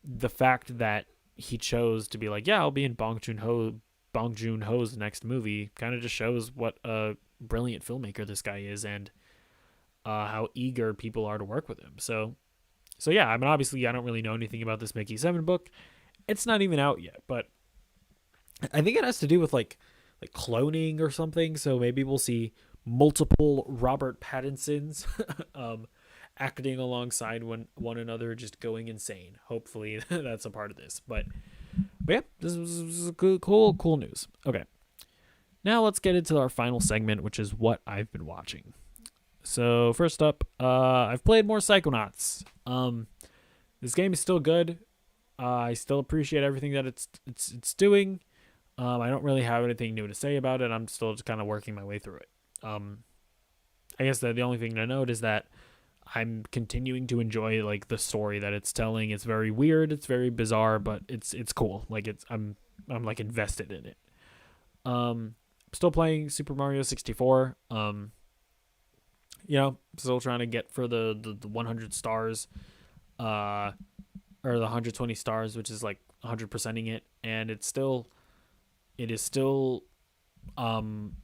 Speaker 1: the fact that he chose to be like, yeah, I'll be in Bong Joon Ho's next movie kind of just shows what a brilliant filmmaker this guy is, and how eager people are to work with him. So yeah, I mean, obviously, I don't really know anything about this Mickey Seven book. It's not even out yet, but I think it has to do with like cloning or something. So maybe we'll see multiple Robert Pattinsons um, acting alongside one another, just going insane. Hopefully, that's a part of this. But yeah, this was cool news. Okay, now let's get into our final segment, which is what I've been watching. So first up, I've played more Psychonauts. This game is still good. I still appreciate everything that it's doing. I don't really have anything new to say about it. I'm still just kind of working my way through it. I guess the only thing to note is that I'm continuing to enjoy like the story that it's telling. It's very weird. It's very bizarre, but it's cool. Like I'm like invested in it. Still playing Super Mario 64. Still trying to get for the 100 stars, or the 120 stars, which is like 100%ing it, and it is still, I'm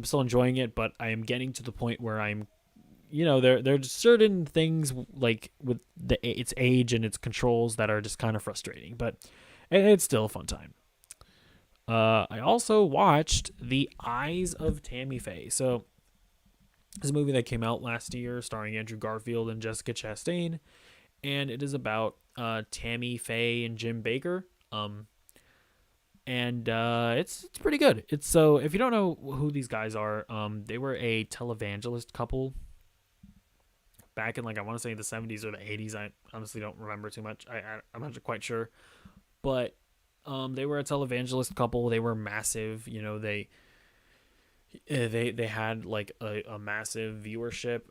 Speaker 1: still enjoying it, but I am getting to the point where there's certain things like with its age and its controls that are just kind of frustrating, but it's still a fun time. I also watched The Eyes of Tammy Faye. So this is a movie that came out last year starring Andrew Garfield and Jessica Chastain, and it is about Tammy Faye and Jim Baker. And it's pretty good. It's so if you don't know who these guys are, they were a televangelist couple back in, like, I want to say the 70s or the 80s. I honestly don't remember too much. I'm not quite sure, but they were a televangelist couple. They were massive. They had like a massive viewership.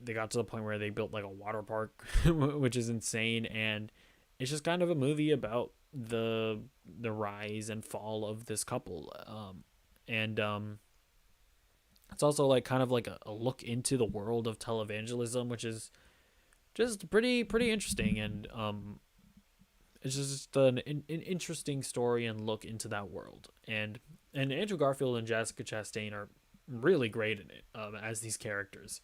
Speaker 1: They got to the point where they built like a water park, which is insane, and it's just kind of a movie about the rise and fall of this couple. And It's also like kind of like a look into the world of televangelism, which is just pretty interesting, and it's just an interesting story and look into that world. And Andrew Garfield and Jessica Chastain are really great in it, as these characters.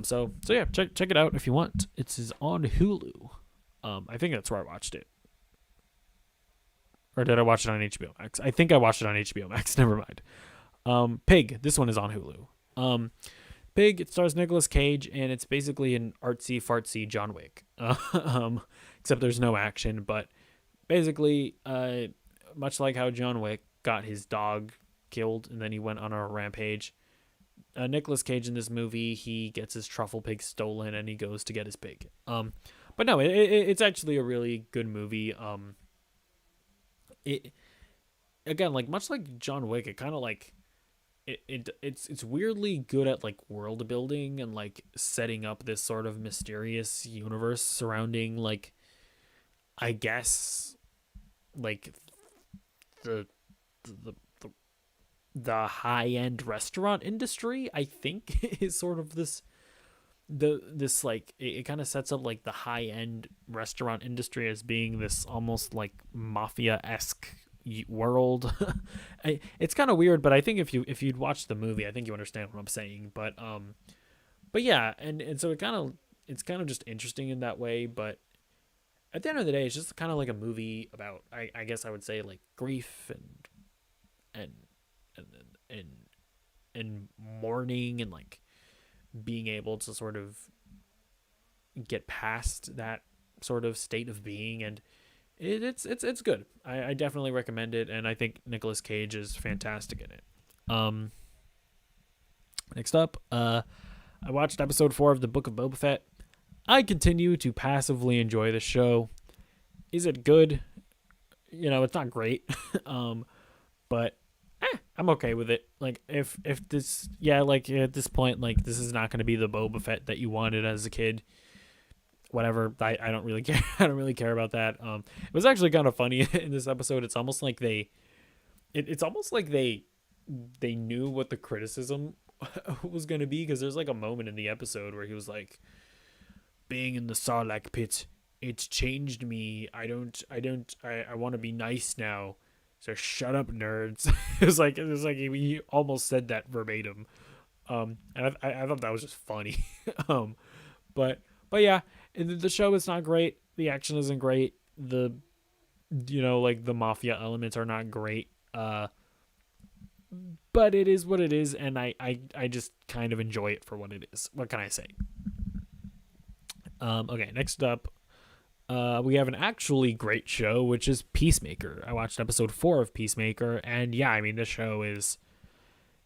Speaker 1: So yeah, check it out if you want. It's on Hulu. I think that's where I watched it. Or did I watch it on HBO Max? I think I watched it on HBO Max. Never mind. Pig. This one is on Hulu. Pig. It stars Nicolas Cage, and it's basically an artsy fartsy John Wick. Except there's no action. But basically, much like how John Wick got his dog killed and then he went on a rampage, Nicolas Cage in this movie, he gets his truffle pig stolen and he goes to get his pig. But no, it's actually a really good movie. It again, like much like John Wick, it kind of like it's weirdly good at like world building and like setting up this sort of mysterious universe surrounding, like, I guess, like the the the high end restaurant industry. I think is sort of this like it kind of sets up like the high end restaurant industry as being this almost like mafia esque world. It's kind of weird, but I think if you'd watch the movie, I think you understand what I'm saying. But yeah, and so it's kind of just interesting in that way. But at the end of the day, it's just kind of like a movie about, I guess I would say, like grief and and and and mourning, and like being able to sort of get past that sort of state of being, and it's good. I definitely recommend it, and I think Nicolas Cage is fantastic in it. Next up, I watched episode 4 of the Book of Boba Fett. I continue to passively enjoy the show. Is it good? It's not great, but I'm okay with it. Like if this, yeah, like at this point, like this is not going to be the Boba Fett that you wanted as a kid. Whatever. I don't really care. I don't really care about that. It was actually kind of funny in this episode. It's almost like it's almost like they knew what the criticism was going to be, because there's like a moment in the episode where he was like, being in the Sarlacc pit, it's changed me. I want to be nice now. So shut up, nerds. It was like he almost said that verbatim. And I thought that was just funny. um, but yeah, the show is not great. The action isn't great. The like the mafia elements are not great. But it is what it is, and I just kind of enjoy it for what it is. What can I say? Okay, next up, we have an actually great show, which is Peacemaker. I watched episode 4 of Peacemaker, and yeah, I mean, this show is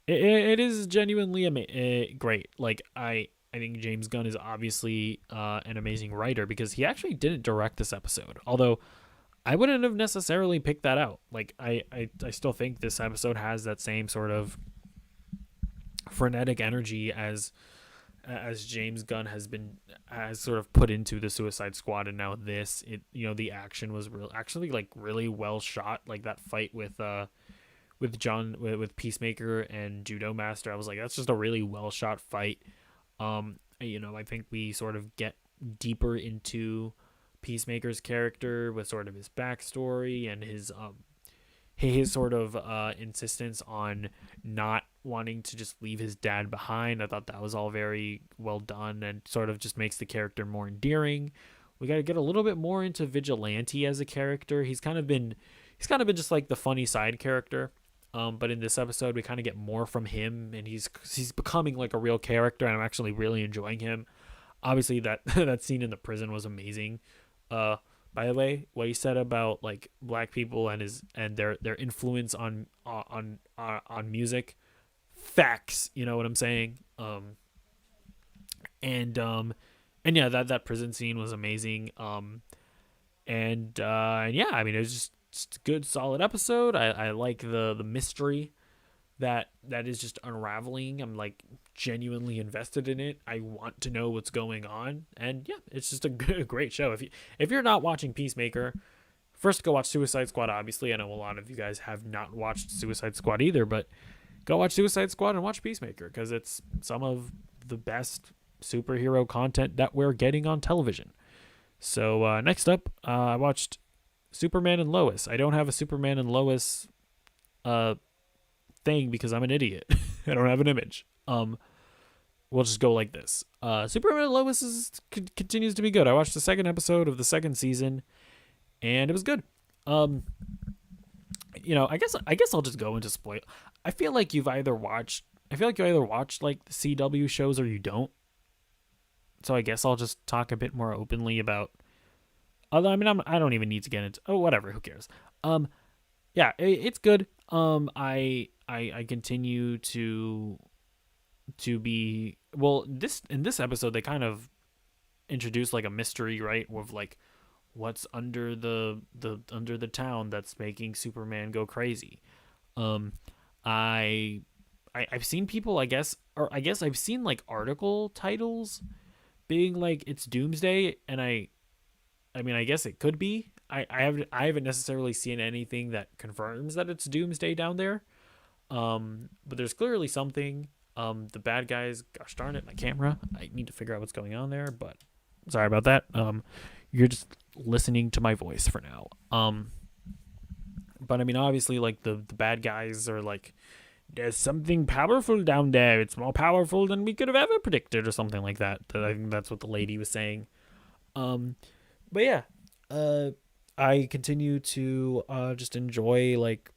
Speaker 1: it is genuinely great. Like I think James Gunn is obviously an amazing writer, because he actually didn't direct this episode. Although I wouldn't have necessarily picked that out. Like I still think this episode has that same sort of frenetic energy as James Gunn has sort of put into the Suicide Squad, and now this, the action was actually like really well shot. Like that fight with Peacemaker and Judo Master, I was like, that's just a really well shot fight. I think we sort of get deeper into Peacemaker's character with sort of his backstory and his sort of insistence on not wanting to just leave his dad behind. I thought that was all very well done, and sort of just makes the character more endearing. We got to get a little bit more into Vigilante as a character. He's kind of been just like the funny side character. But in this episode, we kind of get more from him, and he's becoming like a real character, and I'm actually really enjoying him. Obviously, that that scene in the prison was amazing. By the way, what he said about like black people and their influence on music, facts. You know what I'm saying? And yeah, that prison scene was amazing. And yeah, I mean, it was just a good, solid episode. I like the mystery that is just unraveling. I'm like genuinely invested in it. I want to know what's going on, and yeah, it's just a great show. If you're not watching Peacemaker, first go watch Suicide Squad. Obviously, I know a lot of you guys have not watched Suicide Squad either, but go watch Suicide Squad and watch Peacemaker, because it's some of the best superhero content that we're getting on television. So next up, I watched Superman and Lois. I don't have a Superman and Lois thing because I'm an idiot. I don't have an image. We'll just go like this. Superman and Lois continues to be good. I watched the second episode of the second season, and it was good. I guess I'll just go into spoil. I feel like you either watch like the CW shows or you don't. So I guess I'll just talk a bit more openly about. Although I mean, I don't even need to get into. Oh, whatever. Who cares? Yeah, it's good. I continue to be in this episode they kind of introduce like a mystery, right, of like what's under the town that's making Superman go crazy. I've seen people, I guess I've seen like article titles being like it's Doomsday, and I mean, I guess it could be. I haven't necessarily seen anything that confirms that it's Doomsday down there. But there's clearly something. The bad guys, gosh darn it, my camera. I need to figure out what's going on there, but sorry about that. You're just listening to my voice for now. But I mean, obviously, like the bad guys are like, there's something powerful down there. It's more powerful than we could have ever predicted, or something like that. I think that's what the lady was saying. But yeah, I continue to just enjoy like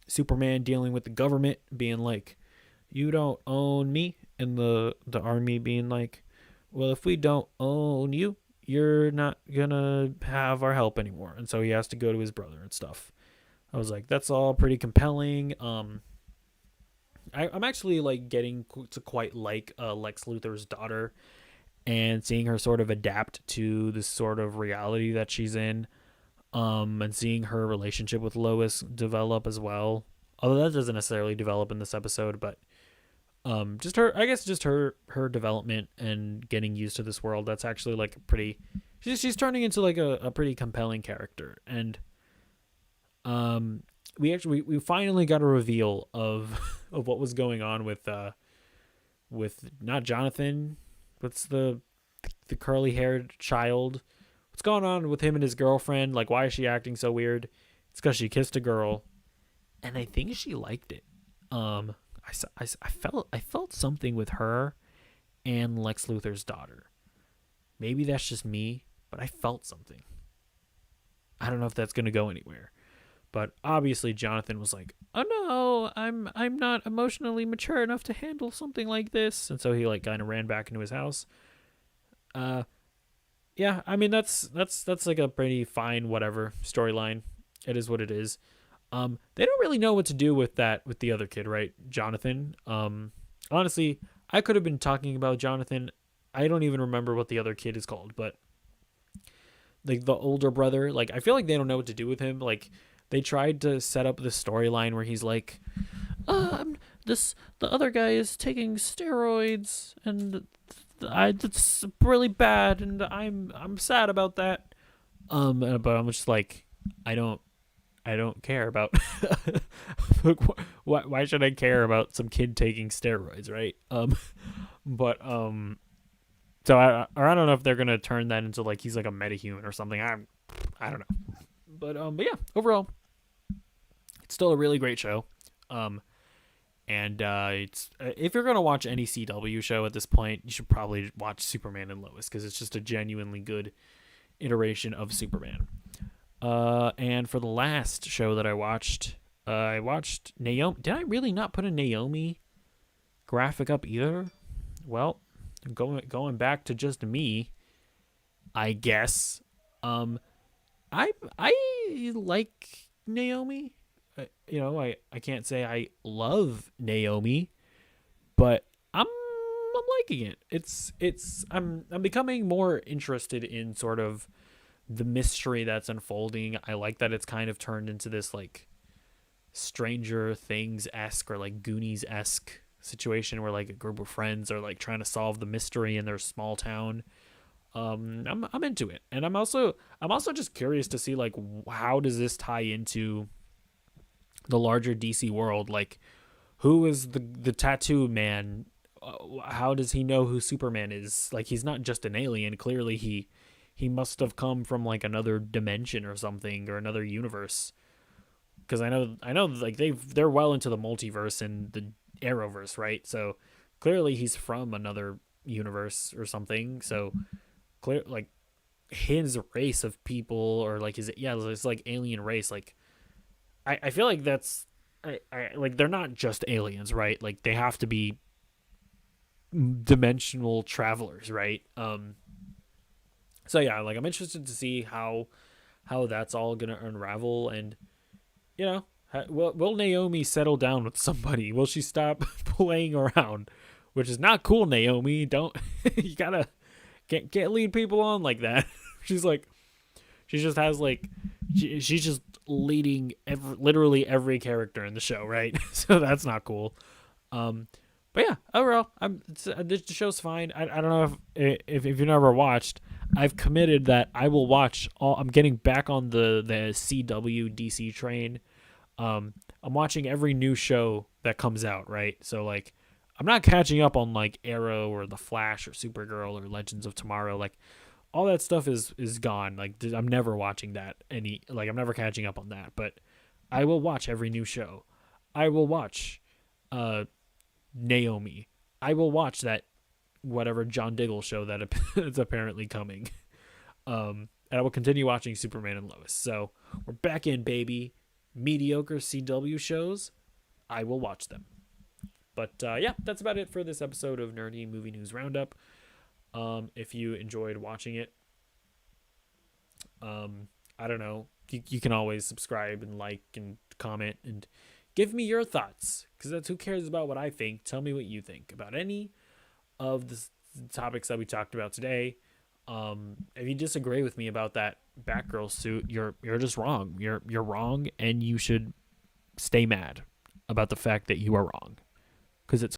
Speaker 1: Superman dealing with the government, being like, you don't own me, and the army being like, well, if we don't own you, you're not gonna have our help anymore, and so he has to go to his brother and stuff. I was like, that's all pretty compelling. I'm actually like getting to quite like Lex Luthor's daughter, and seeing her sort of adapt to this sort of reality that she's in, and seeing her relationship with Lois develop as well. Although that doesn't necessarily develop in this episode, but just her, I guess, just her development and getting used to this world. That's actually like a pretty. She's turning into like a pretty compelling character, and we finally got a reveal of of what was going on with not Jonathan, what's the curly haired child. What's going on with him and his girlfriend? Like, why is she acting so weird? It's because she kissed a girl, and I think she liked it. I felt something with her and Lex Luthor's daughter. Maybe that's just me, but I felt something. I don't know if that's gonna go anywhere. But obviously Jonathan was like, "Oh no, I'm not emotionally mature enough to handle something like this," and so he like kind of ran back into his house. Uh, yeah, I mean that's like a pretty fine whatever storyline. It is what it is. They don't really know what to do with that with the other kid, right? Jonathan. Honestly, I could have been talking about Jonathan. I don't even remember what the other kid is called, but like the older brother, like I feel like they don't know what to do with him. Like they tried to set up this storyline where he's like, this the other guy is taking steroids and it's really bad and I'm sad about that. But I'm just like, I don't care about why should I care about some kid taking steroids, right? But so I don't know if they're gonna turn that into like he's like a metahuman or something. I don't know. But yeah, overall, it's still a really great show. And it's if you're gonna watch any CW show at this point, you should probably watch Superman and Lois because it's just a genuinely good iteration of Superman. And for the last show that I watched Naomi. Did I really not put a Naomi graphic up either? Well, going back to just me, I guess. I like Naomi. I can't say I love Naomi, but I'm liking it. I'm becoming more interested in sort of the mystery that's unfolding. I like that it's kind of turned into this like Stranger Things esque or like Goonies esque situation where like a group of friends are like trying to solve the mystery in their small town. I'm into it, and I'm also just curious to see like how does this tie into the larger DC world? Like, who is the tattoo man? How does he know who Superman is? Like, he's not just an alien. Clearly, he must have come from like another dimension or something or another universe. Because I know, like they're well into the multiverse and the Arrowverse, right? So clearly he's from another universe or something. So clear, like his race of people or like his it's like alien race. Like I feel like that's I like they're not just aliens, right? Like they have to be dimensional travelers, right? So yeah, like I'm interested to see how that's all gonna unravel, and you know, will Naomi settle down with somebody? Will she stop playing around? Which is not cool, Naomi. Don't you gotta can't lead people on like that. She's like she just has like she's just leading literally every character in the show, right? So that's not cool. But yeah, overall, the show's fine. I don't know if you've never watched. I've committed that I will watch all. I'm getting back on the CW DC train. I'm watching every new show that comes out, right? So like, I'm not catching up on like Arrow or The Flash or Supergirl or Legends of Tomorrow. Like, all that stuff is gone. Like, I'm never watching that I'm never catching up on that. But I will watch every new show. I will watch Naomi. I will watch that whatever John Diggle show that is apparently coming. And I will continue watching Superman and Lois. So we're back in, baby. Mediocre CW shows, I will watch them. But yeah, that's about it for this episode of Nerdy Movie News Roundup. If you enjoyed watching it, I don't know, you can always subscribe and like and comment and give me your thoughts, because that's who cares about what I think. Tell me what you think about any of the topics that we talked about today. If you disagree with me about that Batgirl suit, you're just wrong. You're wrong, and you should stay mad. about the fact that you are wrong, because it's